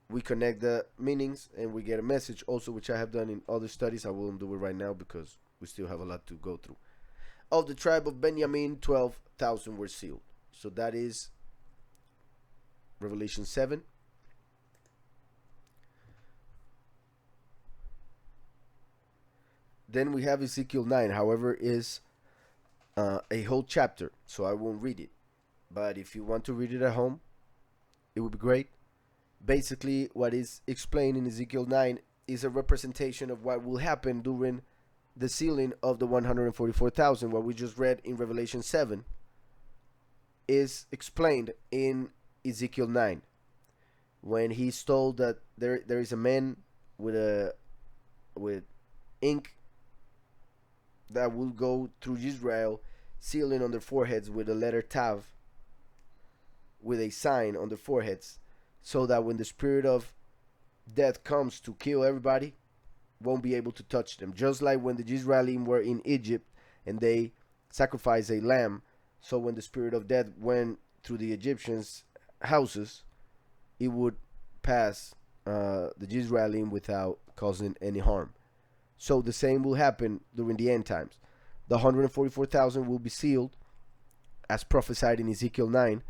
we connect the meanings and we get a message also, which I have done in other studies. I won't do it right now because we still have a lot to go through. Of the tribe of Benjamin, 12,000 were sealed. So that is Revelation 7. Then we have Ezekiel 9, however, is a whole chapter, so I won't read it. But if you want to read it at home, it would be great. Basically, what is explained in Ezekiel 9 is a representation of what will happen during the sealing of the 144,000. What we just read in Revelation 7 is explained in Ezekiel 9. When he's told that there is a man with ink that will go through Israel, sealing on their foreheads with the letter Tav, with a sign on their foreheads, so that when the spirit of death comes to kill everybody, won't be able to touch them. Just like when the Israelim were in Egypt and they sacrificed a lamb, so when the spirit of death went through the Egyptians' houses, it would pass the Israelim without causing any harm. So the same will happen during the end times. The 144,000 will be sealed, as prophesied in Ezekiel 9,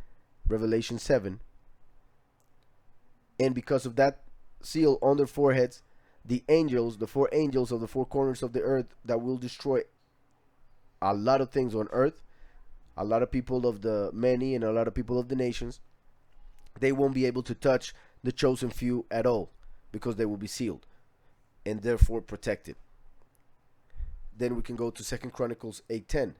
Revelation 7. And because of that seal on their foreheads, the angels, the four angels of the four corners of the earth that will destroy a lot of things on earth, a lot of people of the many and a lot of people of the nations, they won't be able to touch the chosen few at all because they will be sealed and therefore protected. Then we can go to 2 Chronicles 8:10.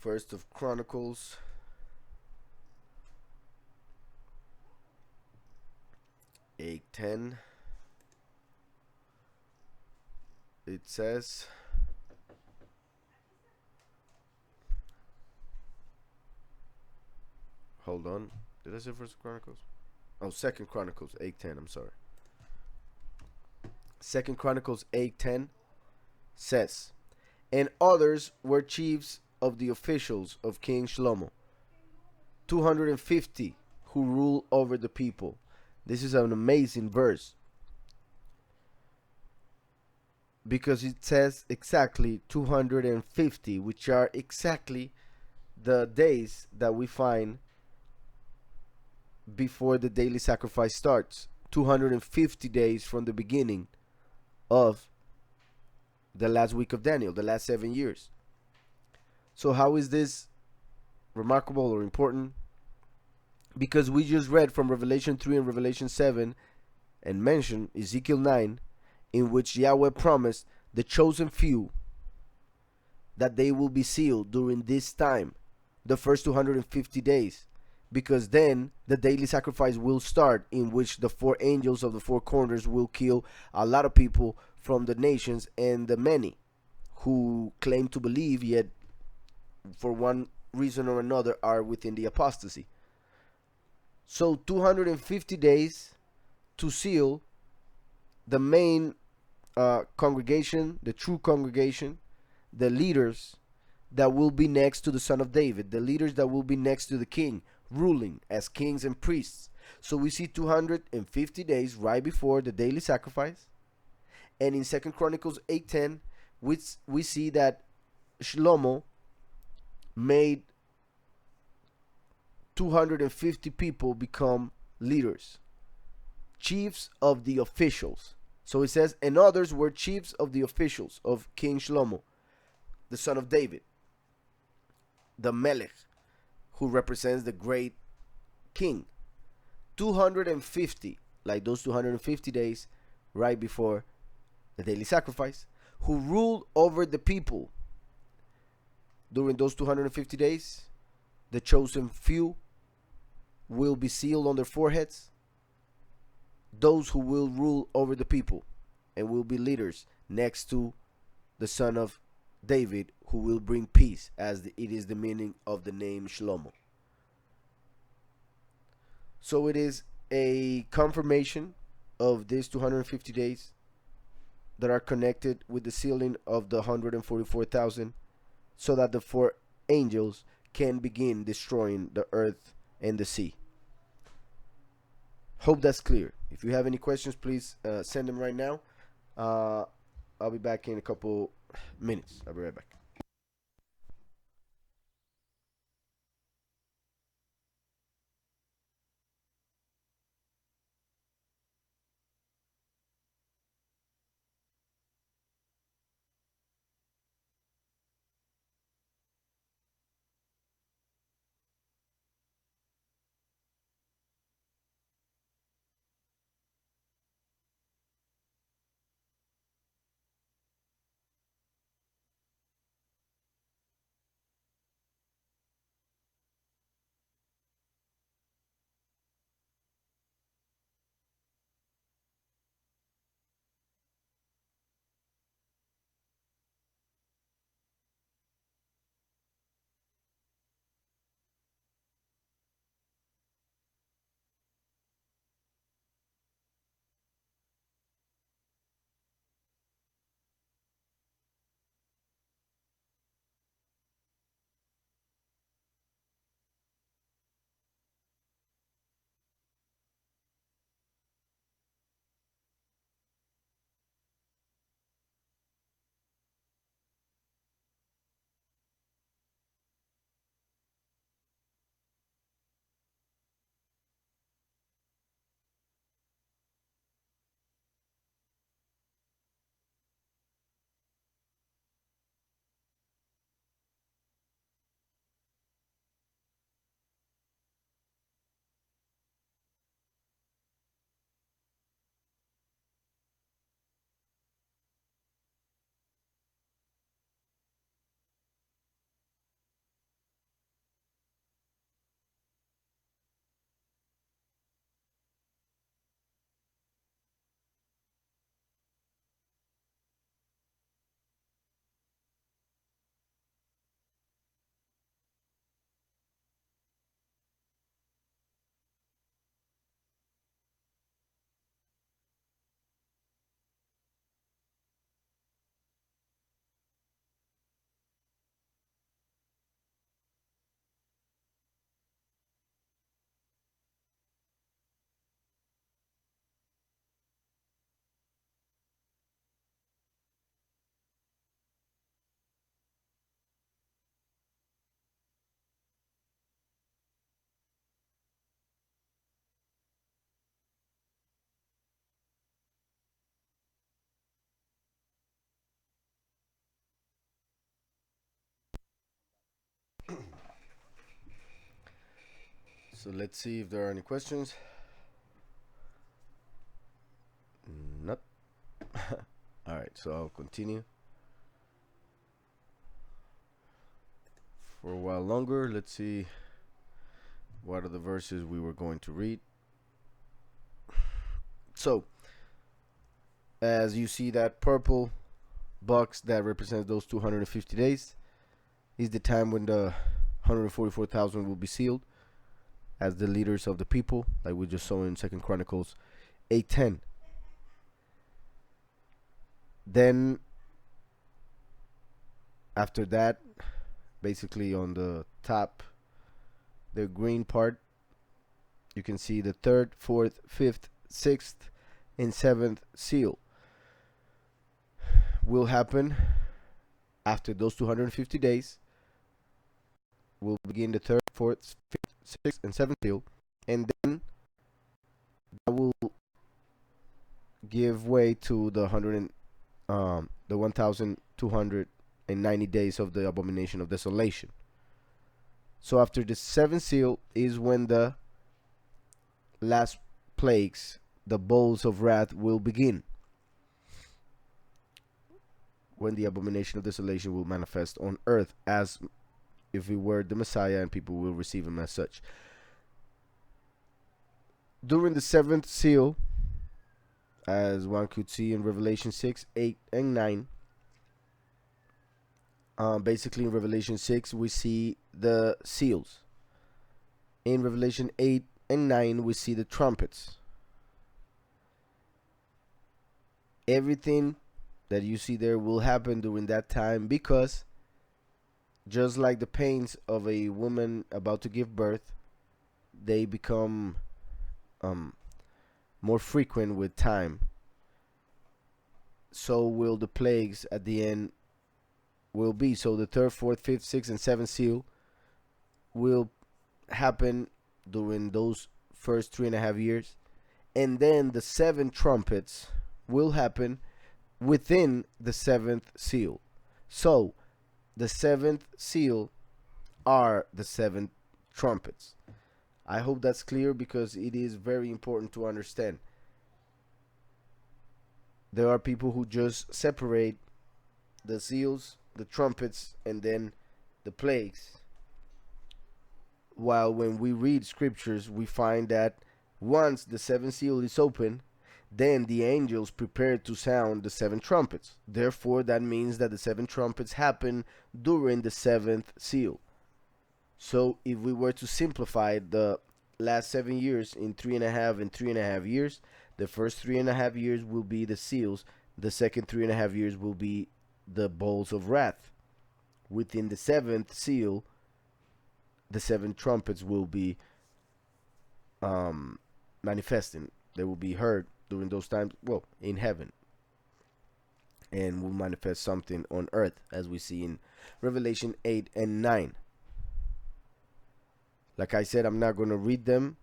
First of Chronicles 8:10. It says, hold on. Did I say First Chronicles? Oh, Second Chronicles 8:10. I'm sorry. Second Chronicles 8:10 says, and others were chiefs of the officials of King Shlomo, 250 who rule over the people. This is an amazing verse because it says exactly 250, which are exactly the days that we find before the daily sacrifice starts. 250 days from the beginning of the last week of Daniel, the last 7 years. So, how is this remarkable or important? Because we just read from Revelation 3 and Revelation 7 and mentioned Ezekiel 9, in which Yahweh promised the chosen few that they will be sealed during this time, the first 250 days, because then the daily sacrifice will start, in which the four angels of the four corners will kill a lot of people from the nations and the many who claim to believe, yet for one reason or another are within the apostasy. So 250 days to seal the main congregation, the true congregation, the leaders that will be next to the son of David, the leaders that will be next to the king, ruling as kings and priests. So we see 250 days right before the daily sacrifice. And in 2 Chronicles 8:10, we see that Shlomo made 250 people become leaders, chiefs of the officials. So it says, and others were chiefs of the officials of King Shlomo, the son of David, the Melech, who represents the great king. 250, like those 250 days right before the daily sacrifice, who ruled over the people. During those 250 days, the chosen few will be sealed on their foreheads, those who will rule over the people and will be leaders next to the son of David, who will bring peace, as it is the meaning of the name Shlomo. So it is a confirmation of these 250 days that are connected with the sealing of the 144,000, so that the four angels can begin destroying the earth and the sea. Hope that's clear. If you have any questions, please send them right now. I'll be back in a couple minutes. I'll be right back. So let's see if there are any questions. Not. All right, so I'll continue for a while longer. Let's see what are the verses we were going to read. So, as you see, that purple box that represents those 250 days is the time when the 144,000 will be sealed as the leaders of the people, like we just saw in 2 Chronicles 8:10. Then after that, basically on the top, the green part, you can see the third, fourth, fifth, sixth, and seventh seal will happen after those 250 days. We'll begin the third, fourth, fifth, sixth, and seventh seal, and then that will give way to the 1,290 days of the abomination of desolation. So after the seventh seal is when the last plagues, the bowls of wrath, will begin, when the abomination of desolation will manifest on earth as if he were the Messiah, and people will receive him as such. During the seventh seal, as one could see in Revelation 6, 8, and 9, basically in Revelation 6 we see the seals. In Revelation 8 and 9 we see the trumpets. Everything that you see there will happen during that time, because just like the pains of a woman about to give birth, they become more frequent with time. So will the plagues at the end will be. So the third, fourth, fifth, sixth, and seventh seal will happen during those first 3.5 years, and then the 7 trumpets will happen within the 7th seal. So the 7th seal are the 7 trumpets. I hope that's clear, because it is very important to understand. There are people who just separate the seals, the trumpets, and then the plagues, while when we read scriptures we find that once the 7th seal is open, then the angels prepare to sound the 7 trumpets. Therefore, that means that the 7 trumpets happen during the 7th seal. So if we were to simplify the last 7 years in 3.5 and 3.5 years, the first 3.5 years will be the seals. The second 3.5 years will be the bowls of wrath. Within the 7th seal, the 7 trumpets will be manifesting. They will be heard during those times, well, in heaven, and will manifest something on earth, as we see in Revelation 8 and 9. Like I said, I'm not going to read them.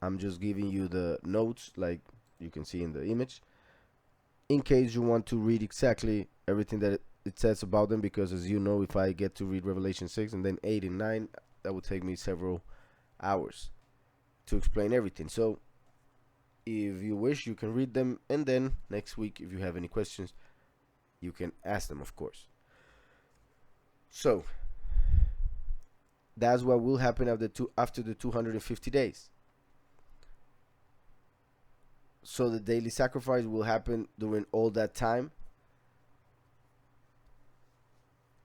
I'm just giving you the notes, like you can see in the image, in case you want to read exactly everything that it says about them, because as you know, if I get to read Revelation 6 and then 8 and 9, that would take me several hours to explain everything. So if you wish, you can read them, and then next week, if you have any questions, you can ask them, of course. So that's what will happen after the 250 days. So the daily sacrifice will happen during all that time,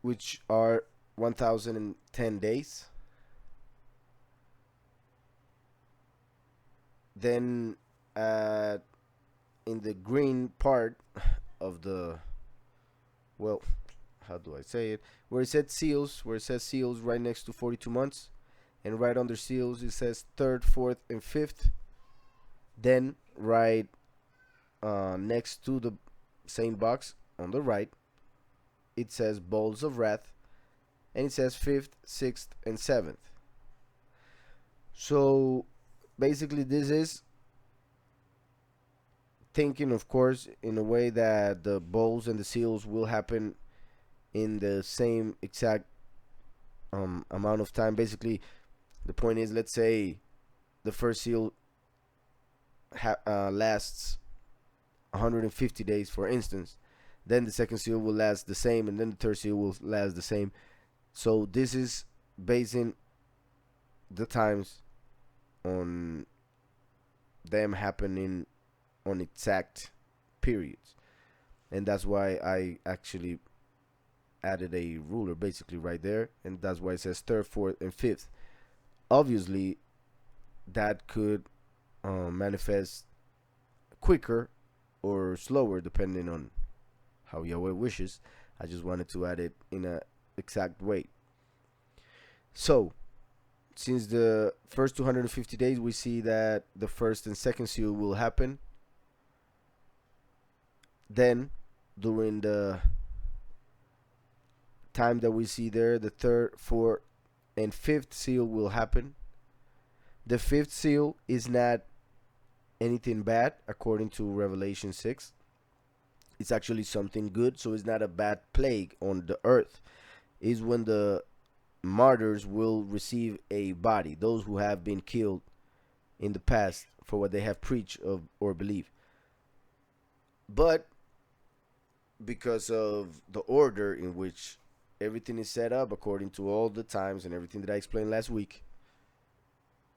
which are 1,010 days. Then in the green part of the, well, how do I say it, where it says seals right next to 42 months, and right under seals it says third, fourth, and fifth. Then right next to the same box on the right, it says bowls of wrath, and it says fifth, sixth, and seventh. So basically this is thinking, of course, in a way that the bowls and the seals will happen in the same exact amount of time. Basically, the point is, let's say the first seal lasts 150 days, for instance. Then the second seal will last the same, and then the third seal will last the same. So this is basing the times on them happening on exact periods. And that's why I actually added a ruler basically right there. And that's why it says third, fourth, and fifth. Obviously, that could manifest quicker or slower depending on how Yahweh wishes. I just wanted to add it in a exact way. So, since the first 250 days, we see that the first and second seal will happen. Then, during the time that we see there, the third, fourth, and fifth seal will happen. The fifth seal is not anything bad according to Revelation 6. It's actually something good, so it's not a bad plague on the earth. It's when the martyrs will receive a body, those who have been killed in the past for what they have preached of or believed. But because of the order in which everything is set up according to all the times and everything that I explained last week,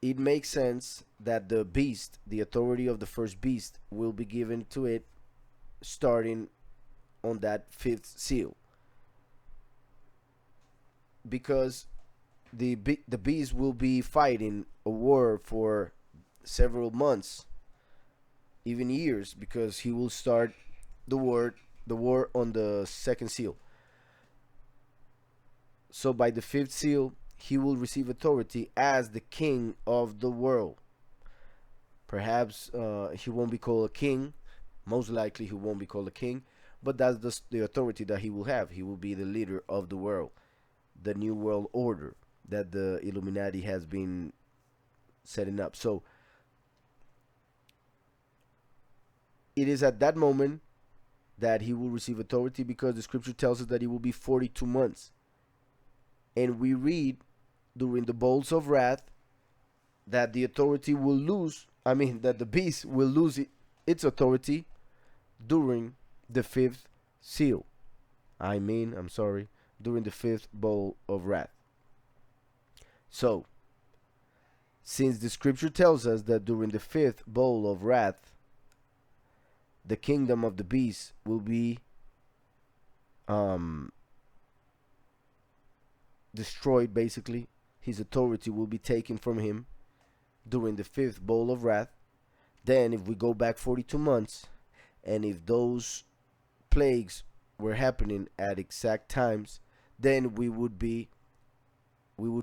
it makes sense that the beast, the authority of the first beast, will be given to it starting on that fifth seal. Because the beast will be fighting a war for several months, even years, because he will start the war on the second seal. So by the fifth seal, he will receive authority as the king of the world. Perhaps he won't be called a king. Most likely he won't be called a king, but that's the authority that he will have. He will be the leader of the world, the new world order that the Illuminati has been setting up. So it is at that moment that he will receive authority, because the scripture tells us that it will be 42 months. And we read during the bowls of wrath that the authority will lose, that the beast will lose its authority during the fifth seal. During the fifth bowl of wrath. So, since the scripture tells us that during the fifth bowl of wrath, the kingdom of the beast will be destroyed, basically. His authority will be taken from him during the fifth bowl of wrath. Then, if we go back 42 months, and if those plagues were happening at exact times, then we would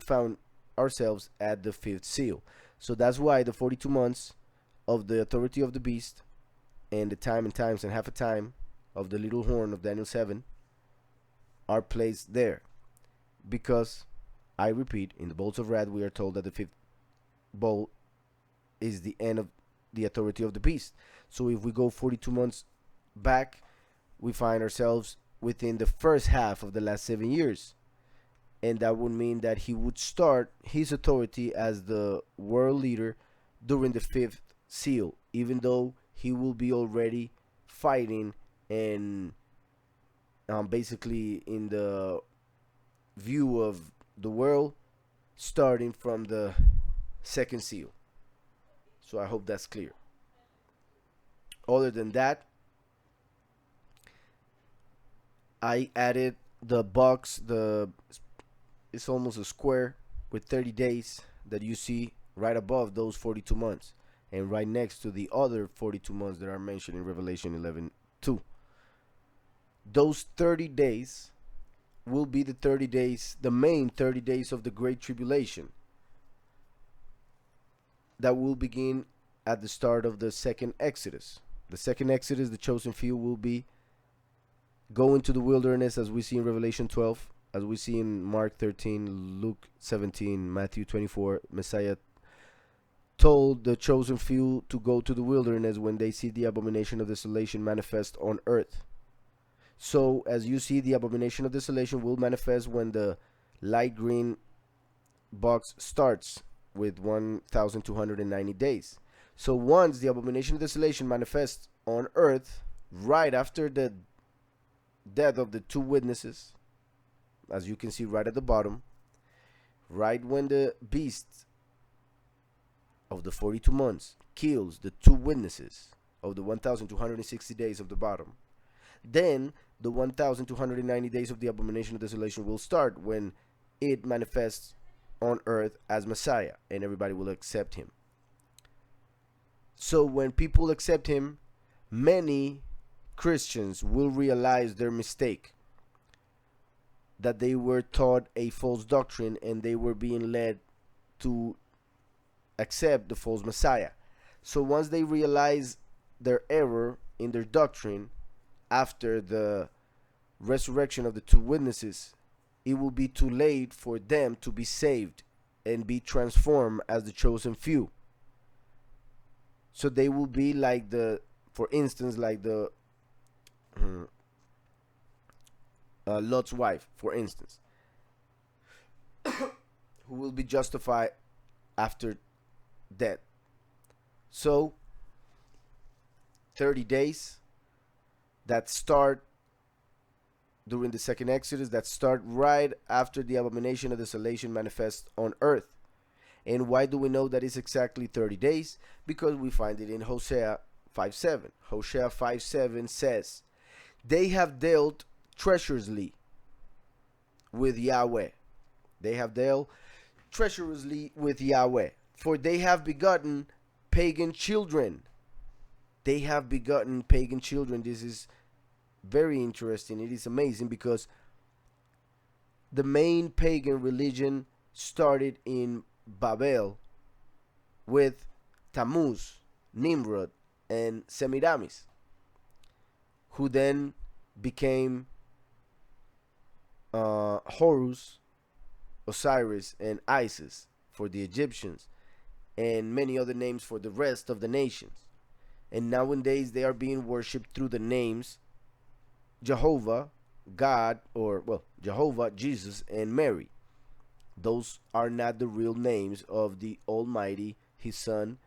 find ourselves at the fifth seal. So that's why the 42 months of the authority of the beast and the time and times and half a time of the little horn of Daniel 7 are placed there. Because, I repeat, in the bowls of wrath we are told that the fifth bowl is the end of the authority of the beast. So if we go 42 months back, we find ourselves within the first half of the last 7 years. And that would mean that he would start his authority as the world leader during the fifth seal, even though he will be already fighting and basically in the view of the world starting from the second seal. So I hope that's clear. Other than that, I added the box, it's almost a square with 30 days that you see right above those 42 months and right next to the other 42 months that are mentioned in Revelation 11:2. Those 30 days will be the 30 days, the main 30 days of the Great Tribulation that will begin at the start of the second Exodus. The second Exodus, the chosen few will be going to the wilderness, as we see in Revelation 12, as we see in Mark 13, Luke 17, Matthew 24. Messiah told the chosen few to go to the wilderness when they see the abomination of desolation manifest on earth. So, as you see, the abomination of desolation will manifest when the light green box starts, with 1,290 days. So once the abomination of desolation manifests on earth, right after the death of the two witnesses, as you can see right at the bottom, right when the beast of the 42 months kills the two witnesses of the 1,260 days of the bottom, then the 1,290 days of the abomination of desolation will start when it manifests on earth as Messiah, and everybody will accept him. So when people accept him, many Christians will realize their mistake, that they were taught a false doctrine and they were being led to accept the false Messiah. So once they realize their error in their doctrine after the resurrection of the two witnesses, it will be too late for them to be saved and be transformed as the chosen few. So they will be like for instance, like the Lot's wife, for instance, who will be justified after death. So 30 days that start during the second Exodus, that start right after the abomination of desolation manifests on earth. And why do we know that it's exactly 30 days? Because we find it in Hosea 5:7. Hosea 5:7 says, they have dealt treacherously with Yahweh. They have dealt treacherously with Yahweh, for they have begotten pagan children. They have begotten pagan children. This is very interesting. It is amazing because the main pagan religion started in Babel with Tammuz, Nimrod, and Semiramis, who then became Horus, Osiris, and Isis for the Egyptians, and many other names for the rest of the nations. And nowadays they are being worshipped through the names Jehovah, God, or well, Jehovah, Jesus, and Mary. Those are not the real names of the Almighty, his Son,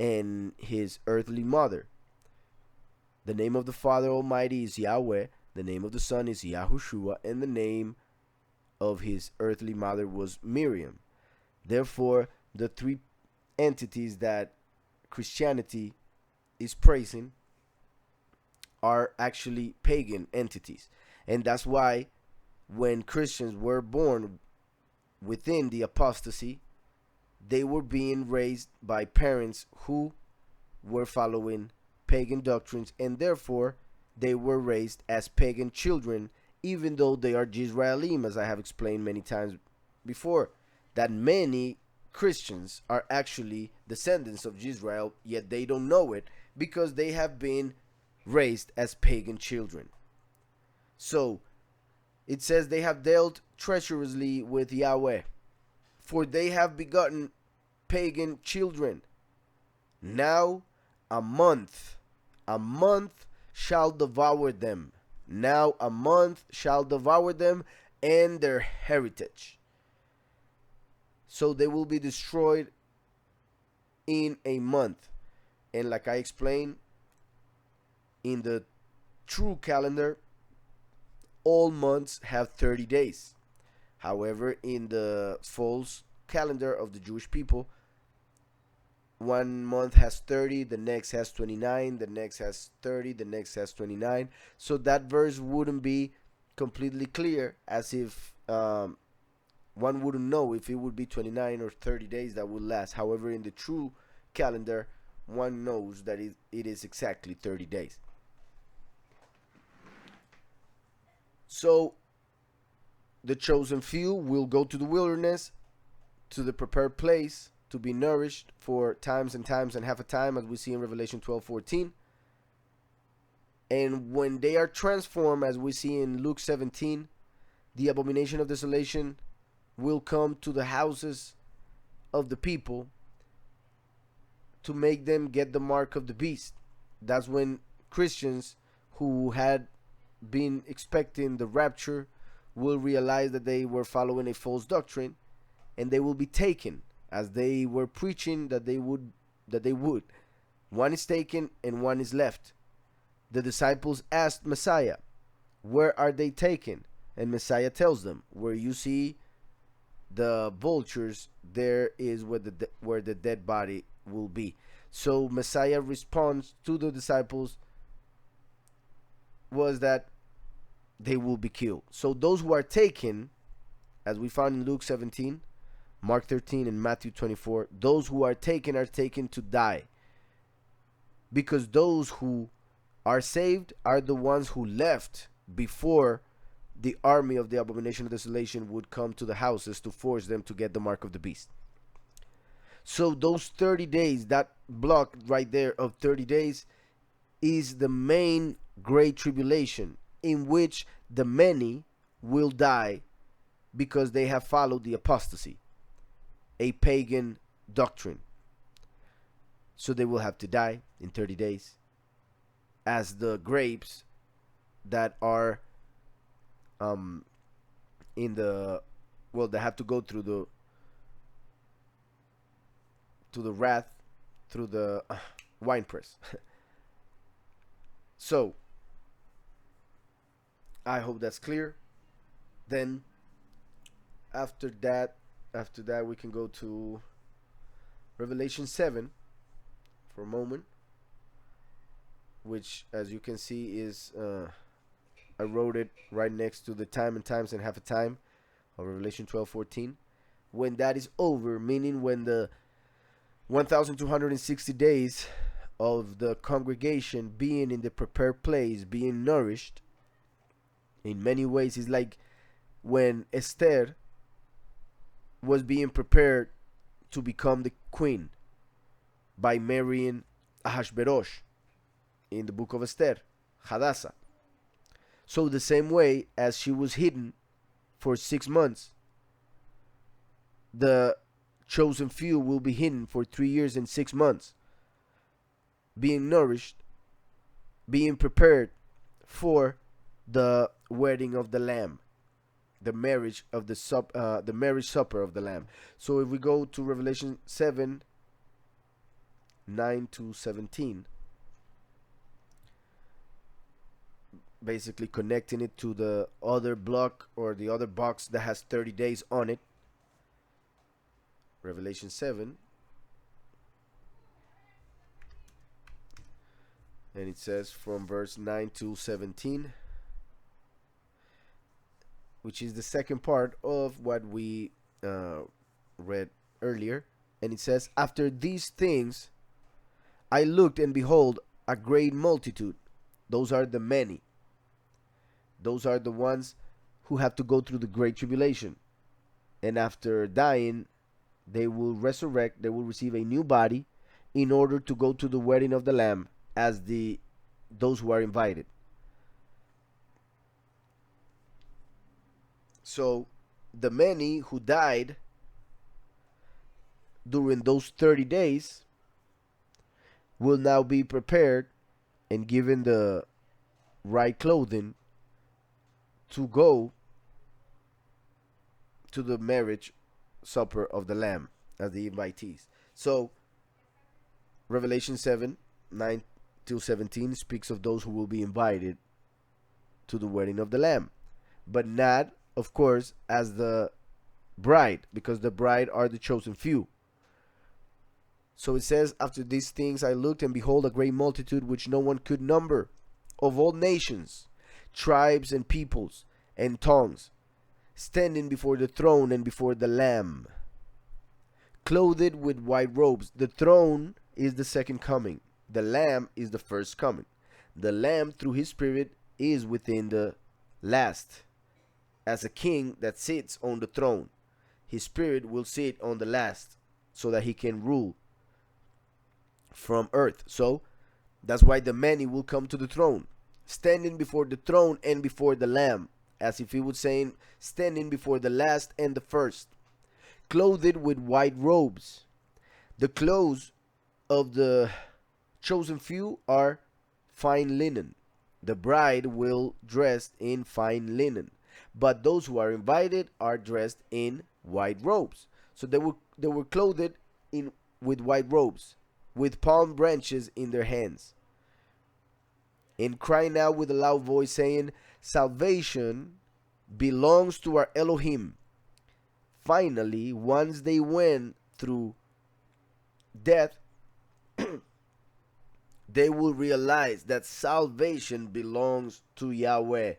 and his earthly mother. The name of the Father Almighty is Yahweh, the name of the Son is Yahushua, and the name of his earthly mother was Miriam. Therefore, the three entities that Christianity is praising are actually pagan entities. And that's why when Christians were born within the apostasy, they were being raised by parents who were following pagan doctrines, and therefore they were raised as pagan children, even though they are Jisraelim, as I have explained many times before, that many Christians are actually descendants of Israel, yet they don't know it because they have been raised as pagan children. So it says they have dealt treacherously with Yahweh, for they have begotten pagan children. Now a month shall devour them. Now a month shall devour them and their heritage. So they will be destroyed in a month. And like I explained, in the true calendar, all months have 30 days. However, in the false calendar of the Jewish people, one month has 30, the next has 29, the next has 30, the next has 29. So that verse wouldn't be completely clear, as if one wouldn't know if it would be 29 or 30 days that would last. However, in the true calendar, one knows that it is exactly 30 days. So the chosen few will go to the wilderness, to the prepared place, to be nourished for times and times and half a time, as we see in Revelation 12:14. And when they are transformed, as we see in Luke 17, the abomination of desolation will come to the houses of the people to make them get the mark of the beast. That's when Christians who had been expecting the rapture will realize that they were following a false doctrine, and they will be taken as they were preaching that they would. One is taken and one is left. The disciples asked Messiah, where are they taken? And Messiah tells them, where you see the vultures, there is where the dead body will be. So Messiah responds to the disciples was that they will be killed. So those who are taken, as we found in Luke 17, Mark 13, and Matthew 24, those who are taken to die. Because those who are saved are the ones who left before the army of the abomination of desolation would come to the houses to force them to get the mark of the beast. So those 30 days, that block right there of 30 days, is the main great tribulation in which the many will die because they have followed the apostasy, a pagan doctrine. So they will have to die in 30 days as the grapes that are in the, well, they have to go through the wrath, through the wine press. So I hope that's clear. Then after that we can go to Revelation 7 for a moment, which, as you can see, is I wrote it right next to the time and times and half a time of Revelation 12:14. When that is over, meaning when the 1260 days of the congregation being in the prepared place, being nourished, in many ways is like when Esther was being prepared to become the queen by marrying Ahashverosh in the book of Esther, Hadassah. So the same way as she was hidden for 6 months, the chosen few will be hidden for 3 years and 6 months, being nourished, being prepared for the wedding of the Lamb, the marriage of the marriage supper of the Lamb. So if we go to Revelation 7:9-17, basically connecting it to the other block or the other box that has 30 days on it. Revelation 7, and it says from verse 9-17, which is the second part of what we read earlier. And it says, after these things I looked, and behold, a great multitude. Those are the many. Those are the ones who have to go through the great tribulation. And after dying, they will resurrect, they will receive a new body in order to go to the wedding of the Lamb as those who are invited. So the many who died during those 30 days will now be prepared and given the right clothing to go to the marriage supper of the Lamb as the invitees. So Revelation 7:9-17 speaks of those who will be invited to the wedding of the Lamb, but not, of course, as the bride, because the bride are the chosen few. So it says, after these things I looked, and behold, a great multitude which no one could number, of all nations, tribes, and peoples, and tongues, standing before the throne and before the Lamb, clothed with white robes. The throne is the second coming. The Lamb is the first coming. The Lamb, through his spirit, is within the last, as a king that sits on the throne. His spirit will sit on the last, so that he can rule from earth. So that's why the many will come to the throne, standing before the throne and before the Lamb, as if he was saying, standing before the last and the first, clothed with white robes. The clothes of the chosen few are fine linen. The bride will dress in fine linen, but those who are invited are dressed in white robes. So they were clothed in with white robes, with palm branches in their hands, and crying out with a loud voice, saying, "Salvation belongs to our Elohim." Finally, once they went through death, they will realize that salvation belongs to Yahweh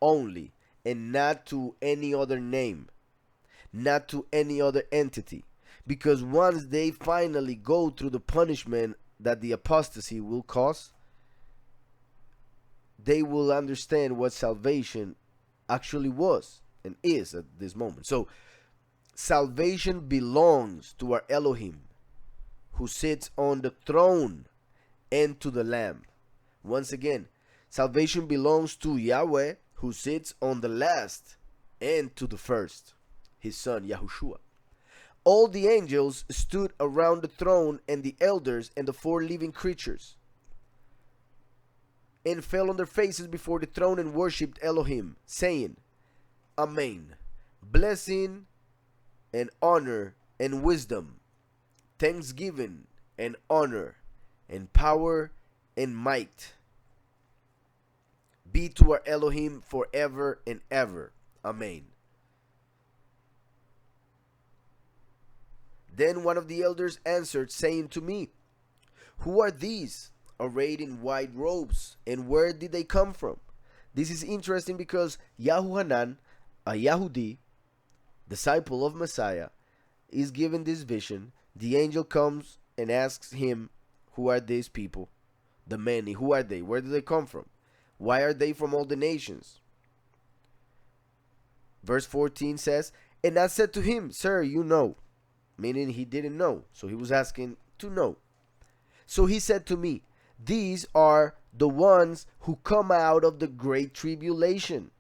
only, and not to any other name, not to any other entity. Because once they finally go through the punishment that the apostasy will cause, they will understand what salvation actually was and is at this moment. So, salvation belongs to our Elohim, who sits on the throne, and to the Lamb. Once again, salvation belongs to Yahweh, who sits on the last, and to the first, his son Yahushua. All the angels stood around the throne, and the elders and the four living creatures, and fell on their faces before the throne and worshipped Elohim, saying, Amen. Blessing and honor and wisdom, thanksgiving and honor and power and might be to our Elohim forever and ever. Amen. Then one of the elders answered, saying to me, Who are these, arrayed in white robes, and where did they come from? This is interesting because Yahuhanan, a Yahudi, disciple of Messiah, is given this vision. The angel comes and asks him, Who are these people? The many, who are they? Where do they come from? Why are they from all the nations? Verse 14 says, And I said to him, Sir, you know. Meaning he didn't know. So he was asking to know. So he said to me, These are the ones who come out of the great tribulation.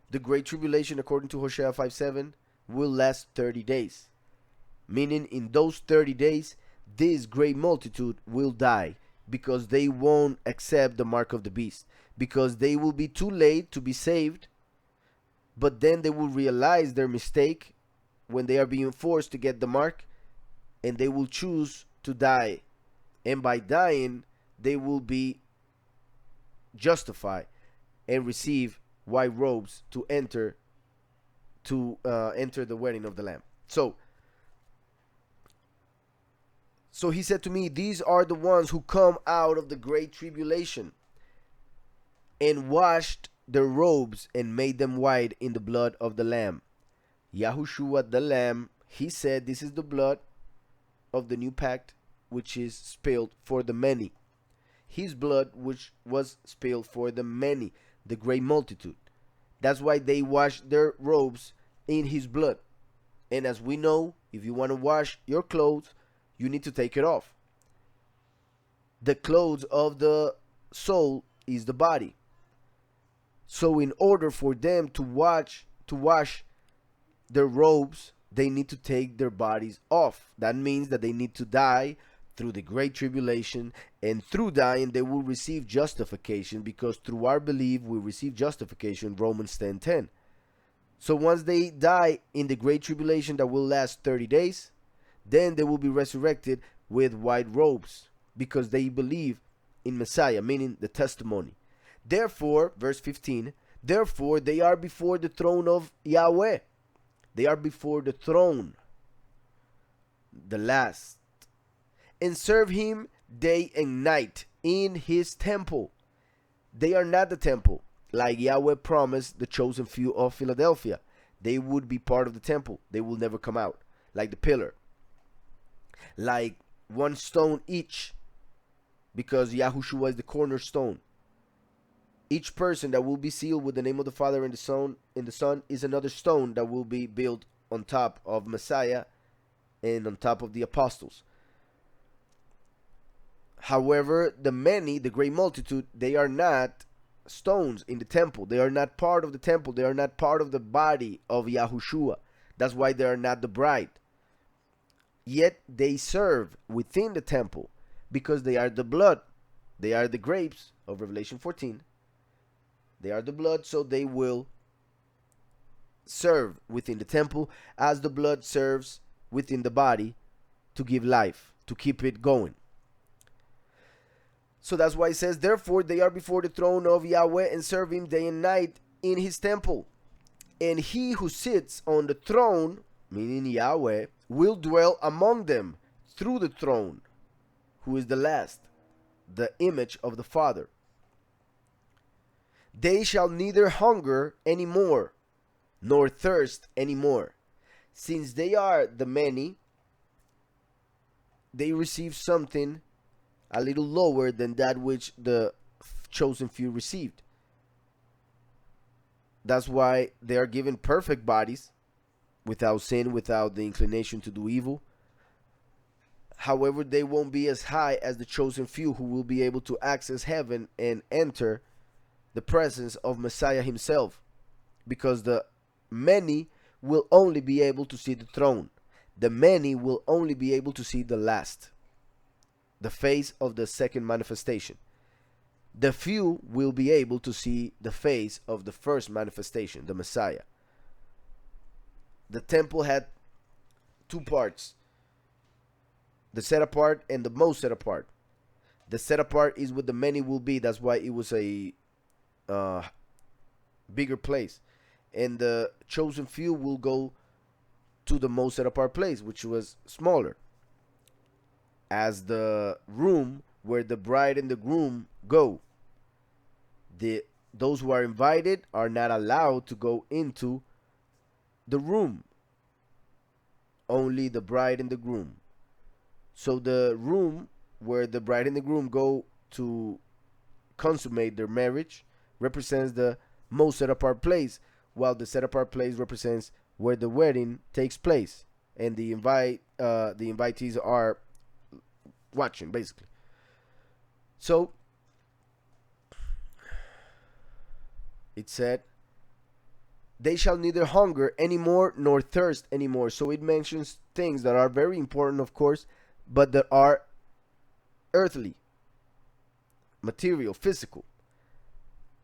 The great tribulation, according to Hosea 5:7, will last 30 days. Meaning in those 30 days, this great multitude will die, because they won't accept the mark of the beast, because they will be too late to be saved, but then they will realize their mistake when they are being forced to get the mark, and they will choose to die, and by dying they will be justified and receive white robes to enter the wedding of the Lamb. So he said to me, These are the ones who come out of the great tribulation, and washed their robes and made them white in the blood of the Lamb. Yahushua the Lamb, he said, This is the blood of the new pact, which is spilled for the many. His blood, which was spilled for the many, the great multitude. That's why they washed their robes in his blood. And as we know, if you want to wash your clothes, you need to take it off. The clothes of the soul is the body. So in order for them to wash their robes, they need to take their bodies off. That means that they need to die through the great tribulation, and through dying they will receive justification, because through our belief we receive justification, Romans 10:10. So once they die in the great tribulation that will last 30 days, then they will be resurrected with white robes, because they believe in Messiah, meaning the testimony. Therefore, verse 15, therefore they are before the throne of Yahweh. They are before the throne, the last, and serve him day and night in his temple. They are not the temple, like Yahweh promised the chosen few of Philadelphia. They would be part of the temple. They will never come out, like the pillar, like one stone each, because Yahushua is the cornerstone. Each person that will be sealed with the name of the Father and the Son is another stone that will be built on top of Messiah and on top of the apostles. However, the many, the great multitude, they are not stones in the temple. They are not part of the temple. They are not part of the body of Yahushua. That's why they are not the bride. Yet they serve within the temple, because they are the blood. They are the grapes of Revelation 14. They are the blood, so they will serve within the temple as the blood serves within the body to give life, to keep it going. So that's why it says, therefore they are before the throne of Yahweh and serve him day and night in his temple. And he who sits on the throne, meaning Yahweh, will dwell among them through the throne, who is the last, the image of the Father. They shall neither hunger any more, nor thirst any more. Since they are the many, they receive something a little lower than that which the chosen few received. That's why they are given perfect bodies, without sin, without the inclination to do evil. However, they won't be as high as the chosen few who will be able to access heaven and enter the presence of Messiah himself, because the many will only be able to see the throne. The many will only be able to see the last, the face of the second manifestation. The few will be able to see the face of the first manifestation, the Messiah. The temple had two parts, the set apart and the most set apart. The set apart is what the many will be. That's why it was a bigger place. And the chosen few will go to the most set apart place, which was smaller, as the room where the bride and the groom go. Those who are invited are not allowed to go into the room. Only the bride and the groom. So the room where the bride and the groom go to consummate their marriage represents the most set apart place, while the set apart place represents where the wedding takes place, and the invitees are watching, basically. So it said, they shall neither hunger anymore nor thirst anymore. So it mentions things that are very important, of course, but that are earthly, material, physical.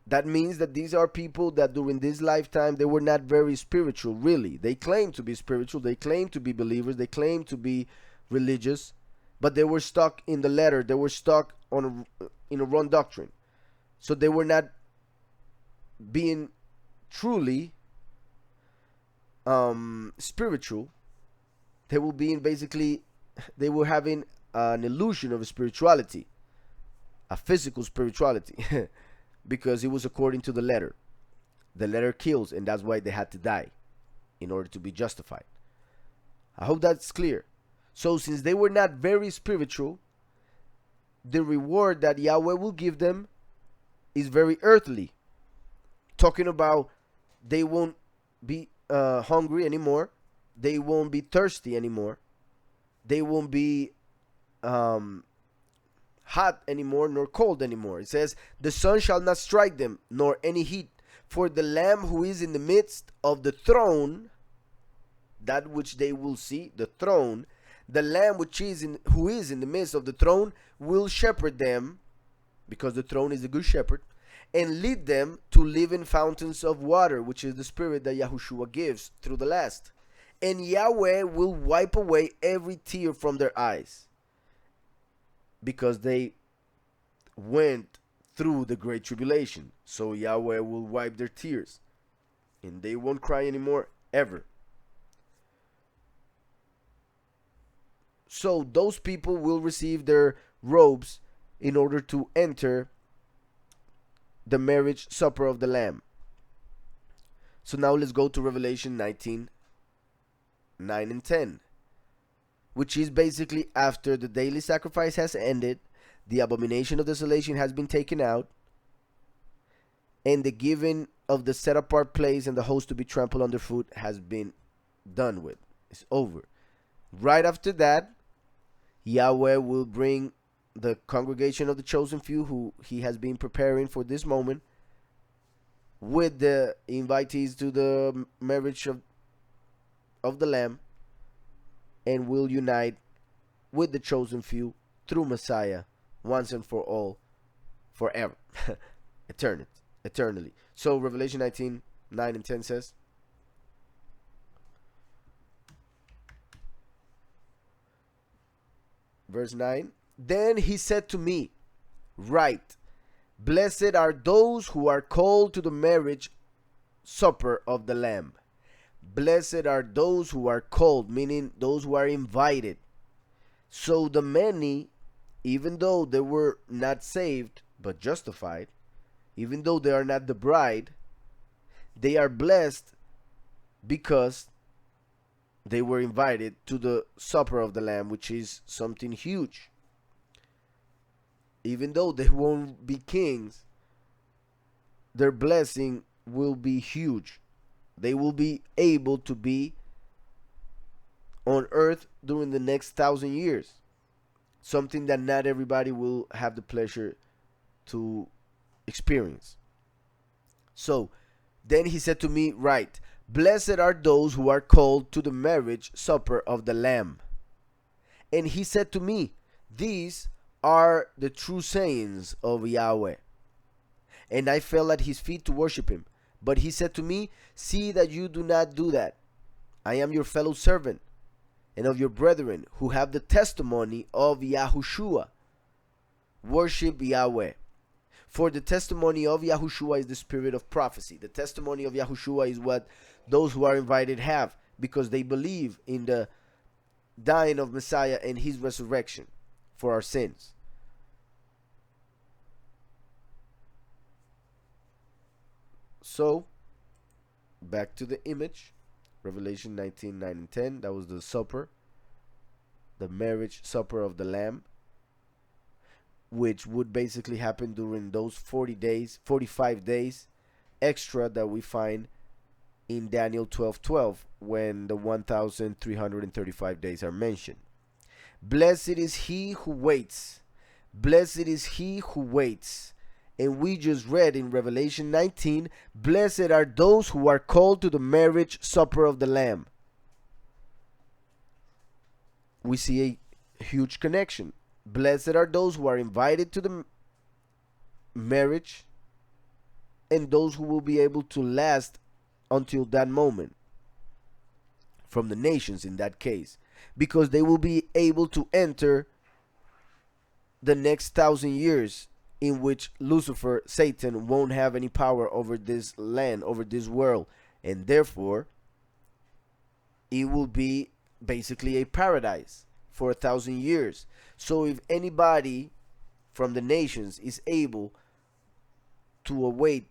That means that these are people that during this lifetime, they were not very spiritual, really. They claim to be spiritual, they claim to be believers, they claim to be religious, but they were stuck in the letter. They were stuck in a wrong doctrine. So they were not being truly spiritual. They were being they were having an illusion of spirituality, a physical spirituality, because it was according to the letter. The letter kills, and that's why they had to die in order to be justified. I hope that's clear. So since they were not very spiritual, the reward that Yahweh will give them is very earthly. Talking about they won't be hungry anymore, they won't be thirsty anymore, they won't be hot anymore nor cold anymore. It says, the sun shall not strike them, nor any heat, for the Lamb who is in the midst of the throne, that which they will see, the throne, the Lamb who is in the midst of the throne will shepherd them, because the throne is the good shepherd, and lead them to live in fountains of water, which is the spirit that Yahushua gives through the last. And Yahweh will wipe away every tear from their eyes, because they went through the great tribulation. So Yahweh will wipe their tears, and they won't cry anymore, ever. So those people will receive their robes in order to enter the marriage supper of the Lamb. So now let's go to Revelation 19, 9 and 10, which is basically after the daily sacrifice has ended, the abomination of desolation has been taken out, and the giving of the set apart place and the host to be trampled underfoot has been done with. It's over. Right after that, Yahweh will bring the congregation of the chosen few, who he has been preparing for this moment, with the invitees to the marriage of the Lamb, and will unite with the chosen few through Messiah once and for all, forever. Eternally. So Revelation 19, 9 and 10 says, verse 9. Then he said to me, write, blessed are those who are called to the marriage supper of the Lamb. Blessed are those who are called, meaning those who are invited. So the many, even though they were not saved but justified, even though they are not the bride, they are blessed because they were invited to the supper of the Lamb, which is something huge. Even though they won't be kings, their blessing will be huge. They will be able to be on earth during the next 1,000 years. Something that not everybody will have the pleasure to experience. So then he said to me, write, blessed are those who are called to the marriage supper of the Lamb. And he said to me, these are the true sayings of Yahweh. And I fell at his feet to worship him. But he said to me, see that you do not do that. I am your fellow servant and of your brethren who have the testimony of Yahushua. Worship Yahweh. For the testimony of Yahushua is the spirit of prophecy. The testimony of Yahushua is what those who are invited have, because they believe in the dying of Messiah and his resurrection for our sins. So, back to the image. Revelation 19, 9 and 10. That was the supper. The marriage supper of the Lamb, which would basically happen during those 40 days, 45 days extra that we find in Daniel 12:12, when the 1,335 days are mentioned. Blessed is he who waits. Blessed is he who waits. And we just read in Revelation 19, blessed are those who are called to the marriage supper of the Lamb. We see a huge connection. Blessed are those who are invited to the marriage, and those who will be able to last until that moment, from the nations in that case, because they will be able to enter the next 1,000 years in which Lucifer, Satan, won't have any power over this land, over this world, and therefore it will be basically a paradise for 1,000 years. So if anybody from the nations is able to await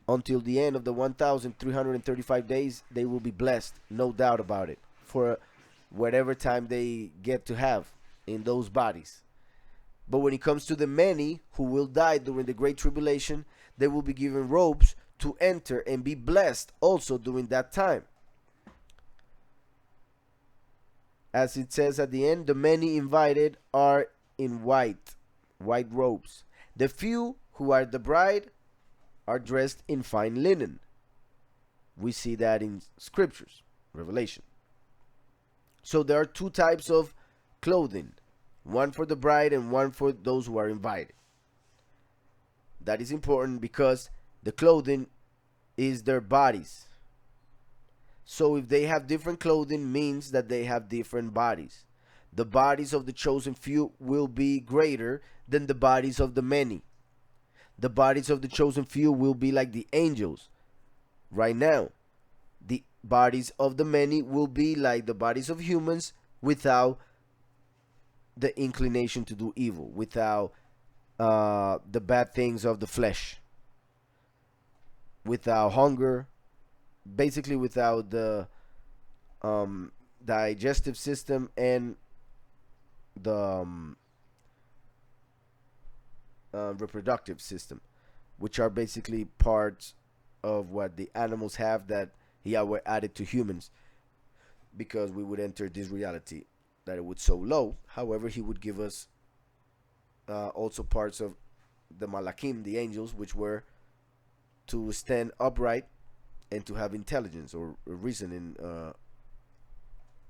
until the end of the 1,335 days, they will be blessed, no doubt about it, for whatever time they get to have in those bodies. But when it comes to the many who will die during the Great Tribulation, they will be given robes to enter and be blessed also during that time. As it says at the end, the many invited are in white robes. The few who are the bride are dressed in fine linen. We see that in scriptures, Revelation. So there are two types of clothing, one for the bride and one for those who are invited. That is important because the clothing is their bodies. So if they have different clothing, means that they have different bodies. The bodies of the chosen few will be greater than the bodies of the many. The bodies of the chosen few will be like the angels. Right now, the bodies of the many will be like the bodies of humans, without the inclination to do evil, without the bad things of the flesh, without hunger, basically without the digestive system and the reproductive system, which are basically parts of what the animals have that Yahweh added to humans, because we would enter this reality that it would so low. However, he would give us also parts of the Malakim, the angels, which were to stand upright and to have intelligence or reasoning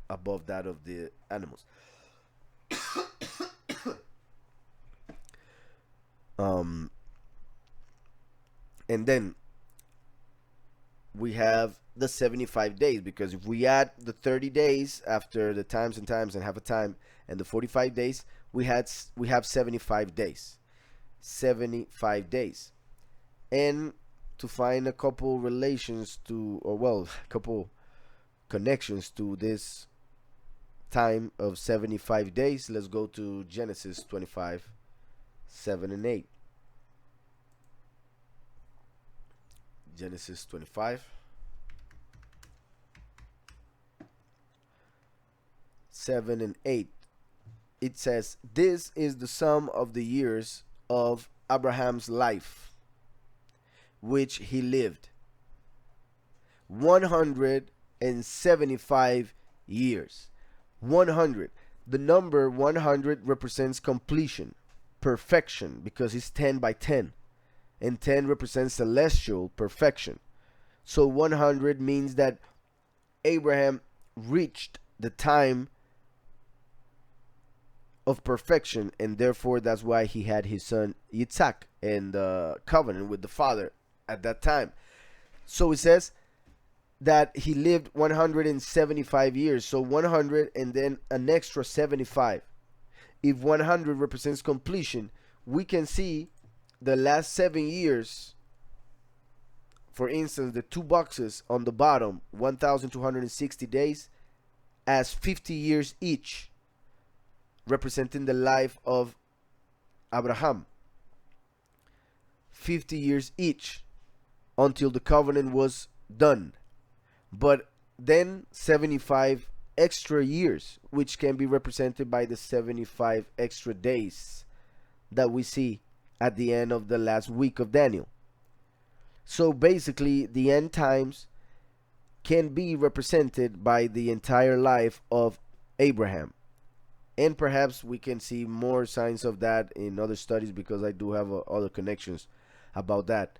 above that of the animals. And then we have the 75 days, because if we add the 30 days after the times and half a time and the 45 days, we have 75 days. 75 days. And to find a couple relations to, or well, a couple connections to this time of 75 days, let's go to Genesis 25, 7 and 8. Genesis 25, 7 and 8. It says, "This is the sum of the years of Abraham's life, which he lived, 175 years." 100. The number 100 represents completion, perfection, because it's 10 by 10. And 10 represents celestial perfection. So 100 means that Abraham reached the time of perfection, and therefore that's why he had his son Yitzhak and the covenant with the father at that time. So it says that he lived 175 years. So 100 and then an extra 75. If 100 represents completion, we can see the last 7 years. For instance, the two boxes on the bottom, 1,260 days, as 50 years each, representing the life of Abraham. 50 years each until the covenant was done. But then 75 extra years, which can be represented by the 75 extra days that we see at the end of the last week of Daniel. So basically, the end times can be represented by the entire life of Abraham. And perhaps we can see more signs of that in other studies, because I do have other connections about that.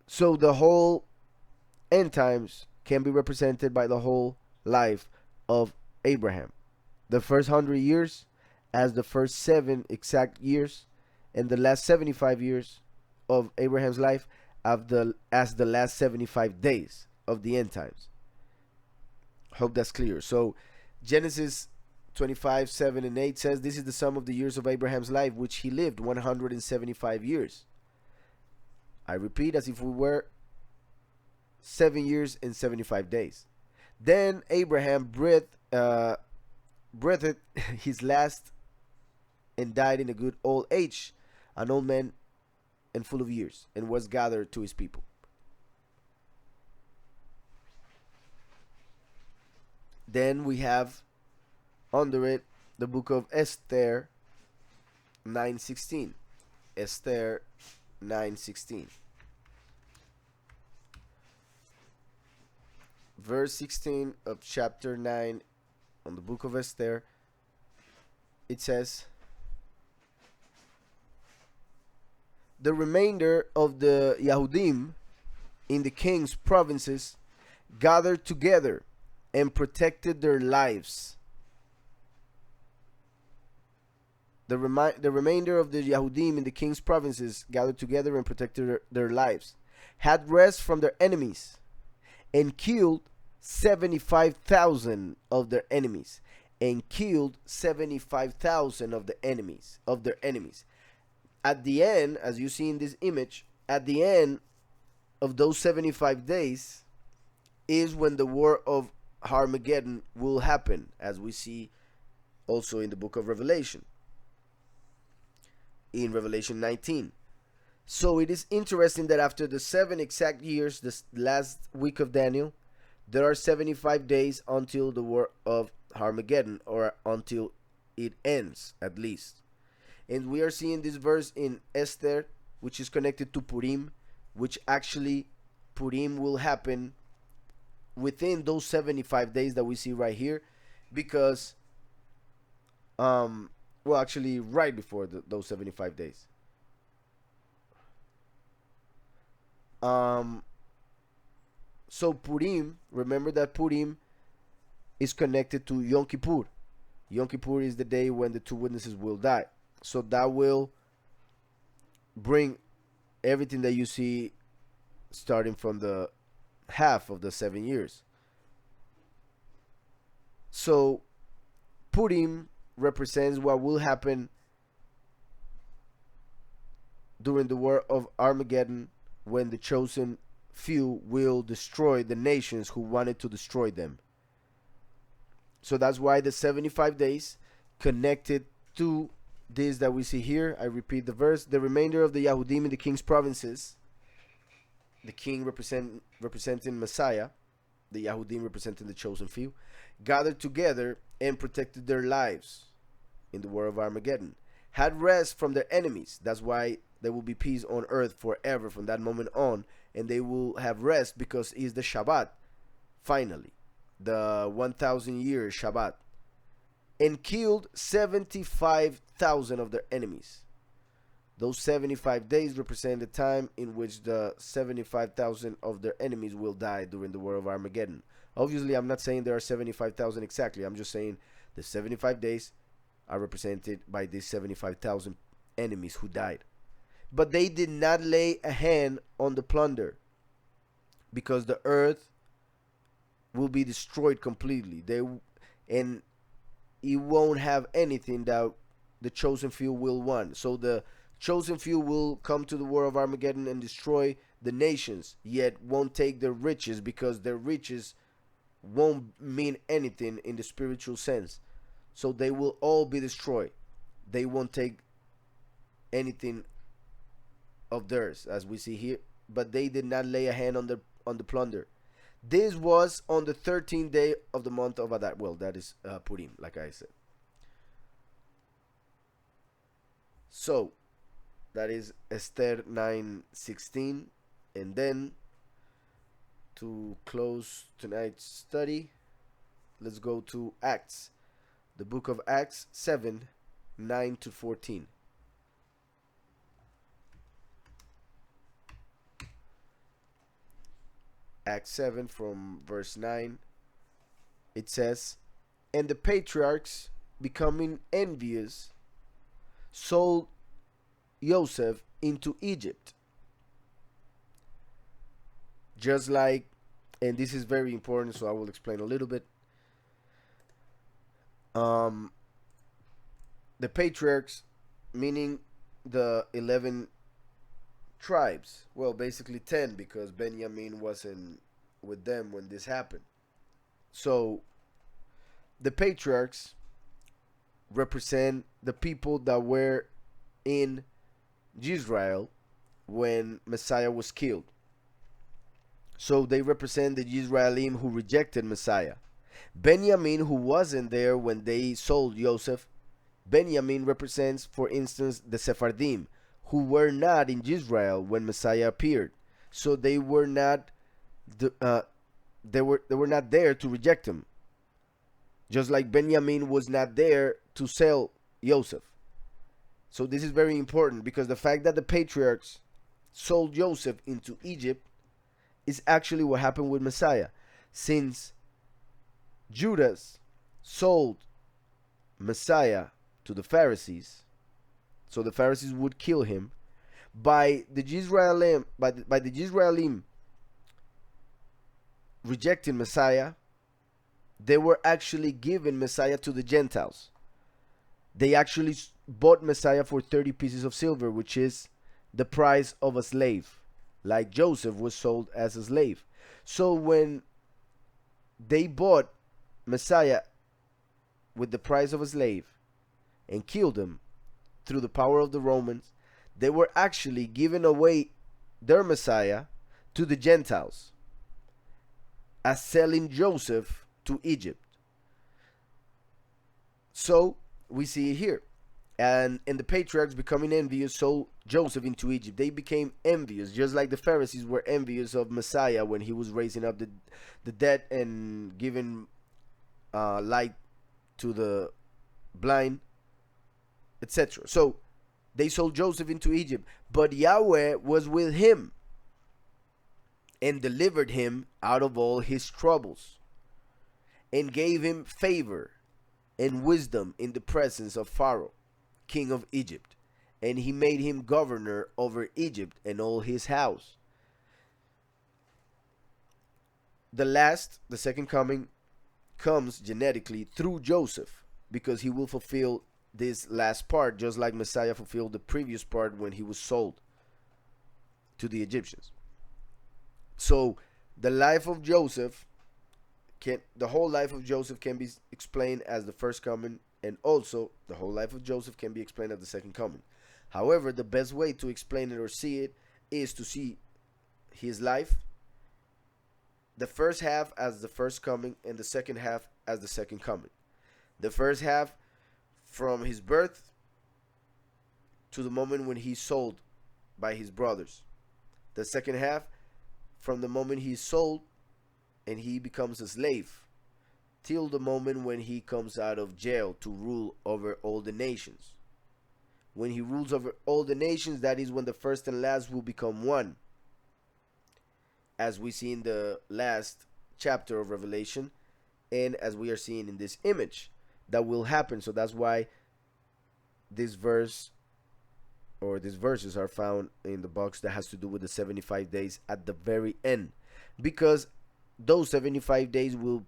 So the whole end times can be represented by the whole life of Abraham. The first 100 years as the first 7 exact years, and the last 75 years of Abraham's life as the last 75 days of the end times. Hope that's clear. So Genesis 25, 7 and 8 says, "This is the sum of the years of Abraham's life, which he lived, 175 years. I repeat, as if we were 7 years and 75 days. Then Abraham breathed his last and died in a good old age, an old man and full of years, and was gathered to his people." Then we have under it the book of Esther 9:16. Esther 9:16. Verse 16 of chapter 9 on the book of Esther, it says, "The remainder of the Yahudim in the king's provinces gathered together and protected their lives." The remainder of the Yahudim in the king's provinces gathered together and protected their lives, had rest from their enemies, and killed 75,000 of their enemies, and killed 75,000 of their enemies. At the end, as you see in this image, at the end of those 75 days is when the war of Armageddon will happen, as we see also in the book of Revelation, in Revelation 19. So it is interesting that after the 7 exact years, this last week of Daniel, there are 75 days until the war of Armageddon, or until it ends, at least. And we are seeing this verse in Esther, which is connected to Purim, which actually Purim will happen within those 75 days that we see right here, because well, actually right before those 75 days. So Purim, remember that Purim is connected to Yom Kippur. Yom Kippur is the day when the two witnesses will die. So that will bring everything that you see starting from the half of the 7 years. So Purim represents what will happen during the war of Armageddon, when the chosen few will destroy the nations who wanted to destroy them. So that's why the 75 days connected to this that we see here. I repeat the verse. The remainder of the Yahudim in the king's provinces, the king representing Messiah, the Yahudim representing the chosen few, gathered together and protected their lives in the war of Armageddon, had rest from their enemies. That's why there will be peace on earth forever from that moment on, and they will have rest because it's the Shabbat, finally, the 1,000 year Shabbat, and killed 75,000 of their enemies. Those 75 days represent the time in which the 75,000 of their enemies will die during the war of Armageddon. Obviously, I'm not saying there are 75,000 exactly. I'm just saying the 75 days are represented by these 75,000 enemies who died. But they did not lay a hand on the plunder, because the earth will be destroyed completely. And it won't have anything that the chosen few will want. So the chosen few will come to the war of Armageddon and destroy the nations, yet won't take their riches, because their riches won't mean anything in the spiritual sense. So they will all be destroyed. They won't take anything of theirs, as we see here. But they did not lay a hand on the plunder. This was on the 13th day of the month of Adar. Well, that is Purim, like I said. So that is Esther 9:16, and then to close tonight's study, let's go to Acts, the book of Acts 7:9-14. Acts 7 from verse 9, it says, "And the patriarchs, becoming envious, sold Joseph into Egypt." Just like, and this is very important, so I will explain a little bit. The patriarchs, meaning the 11 tribes, well, basically 10, because Benjamin wasn't with them when this happened. So the patriarchs represent the people that were in Israel when Messiah was killed. So they represent the Israelim who rejected Messiah. Benjamin, who wasn't there when they sold Joseph, Benjamin represents, for instance, the Sephardim, who were not in Israel when Messiah appeared. So they were not they were not there to reject him. Just like Benjamin was not there to sell Joseph. So this is very important, because the fact that the patriarchs sold Joseph into Egypt is actually what happened with Messiah. Since Judas sold Messiah to the Pharisees, so the Pharisees would kill him, by the Israelim rejecting Messiah, they were actually giving Messiah to the Gentiles. They actually bought Messiah for 30 pieces of silver, which is the price of a slave, like Joseph was sold as a slave. So when they bought Messiah with the price of a slave and killed him through the power of the Romans, they were actually giving away their Messiah to the Gentiles, as selling Joseph to Egypt. So we see it here. And the patriarchs, becoming envious, sold Joseph into Egypt. They became envious, just like the Pharisees were envious of Messiah when he was raising up the dead and giving light to the blind, etc. So they sold Joseph into Egypt, but Yahweh was with him and delivered him out of all his troubles, and gave him favor and wisdom in the presence of Pharaoh, king of Egypt, and he made him governor over Egypt and all his house. The second coming, comes genetically through Joseph. because he will fulfill this last part, just like Messiah fulfilled the previous part when he was sold to the Egyptians. So the life of Joseph the whole life of Joseph can be explained as the first coming, and also the whole life of Joseph can be explained as the second coming. However, the best way to explain it or see it is to see his life, the first half as the first coming, and the second half as the second coming. The first half from his birth to the moment when he's sold by his brothers. The second half from the moment he's sold and he becomes a slave till the moment when he comes out of jail to rule over all the nations. When he rules over all the nations, that is when the first and last will become one, as we see in the last chapter of Revelation, and as we are seeing in this image that will happen. So that's why this verse or these verses are found in the box that has to do with the 75 days at the very end, because those 75 days will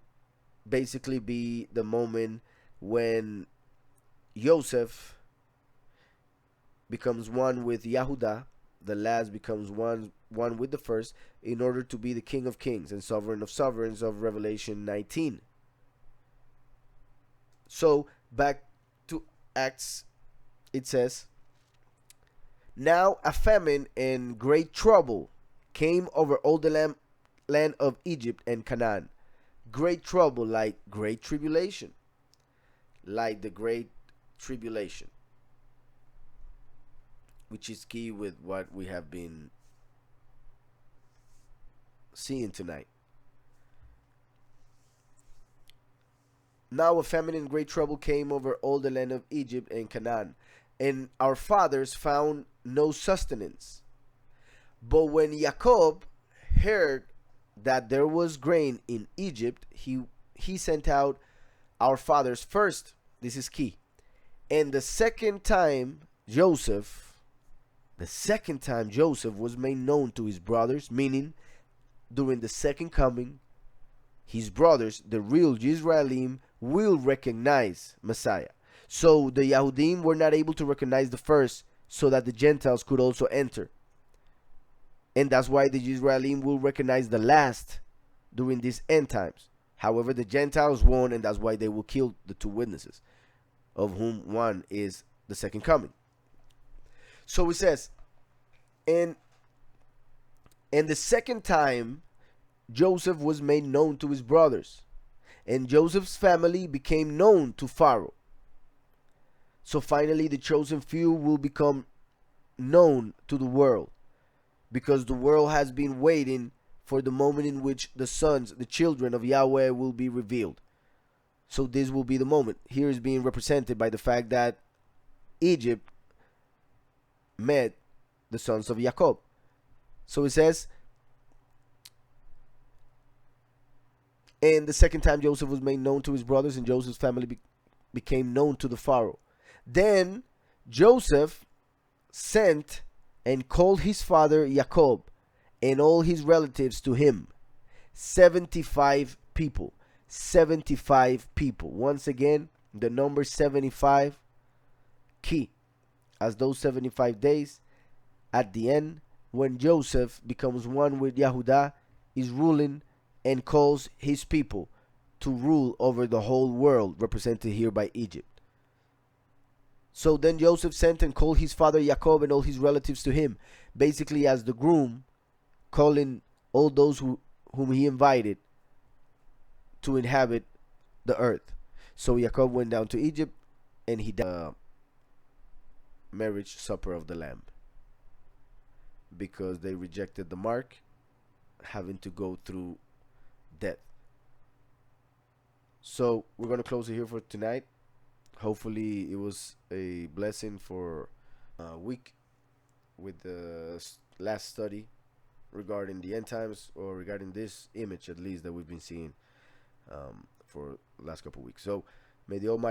basically be the moment when Joseph becomes one with Yahudah, the last becomes one with the first, in order to be the King of Kings and Sovereign of Sovereigns of Revelation 19. So back to Acts, it says, now a famine and great trouble came over all the land of Egypt and Canaan. Great trouble, like great tribulation. Like the great tribulation, which is key with what we have been seeing tonight. Now a famine and great trouble came over all the land of Egypt and Canaan, and our fathers found no sustenance. But when Jacob heard that there was grain in Egypt, he sent out our fathers first. This is key. And the second time Joseph was made known to his brothers, meaning during the second coming, his brothers, the real Yisraelim, will recognize Messiah. So the Yahudim were not able to recognize the first, so that the Gentiles could also enter. And that's why the Yisraelim will recognize the last during these end times. However, the Gentiles won, and that's why they will kill the two witnesses, of whom one is the second coming. So it says, and the second time Joseph was made known to his brothers, and Joseph's family became known to Pharaoh. So finally the chosen few will become known to the world, because the world has been waiting for the moment in which the children of Yahweh will be revealed. So this will be the moment. Here is being represented by the fact that Egypt met the sons of Jacob. So it says, and the second time Joseph was made known to his brothers, and Joseph's family became known to the Pharaoh. Then Joseph sent and called his father Jacob and all his relatives to him. 75 people. 75 people. Once again, the number 75, key, as those 75 days at the end, when Joseph becomes one with Yahudah, is ruling and calls his people to rule over the whole world, represented here by Egypt. So then Joseph sent and called his father Jacob and all his relatives to him, basically as the groom calling all those whom he invited to inhabit the earth. So Jacob went down to Egypt, and he died the marriage supper of the Lamb, because they rejected the mark, having to go through death. So we're going to close it here for tonight. Hopefully it was a blessing for a week with the last study regarding the end times, or regarding this image at least that we've been seeing for the last couple of weeks. So may the Almighty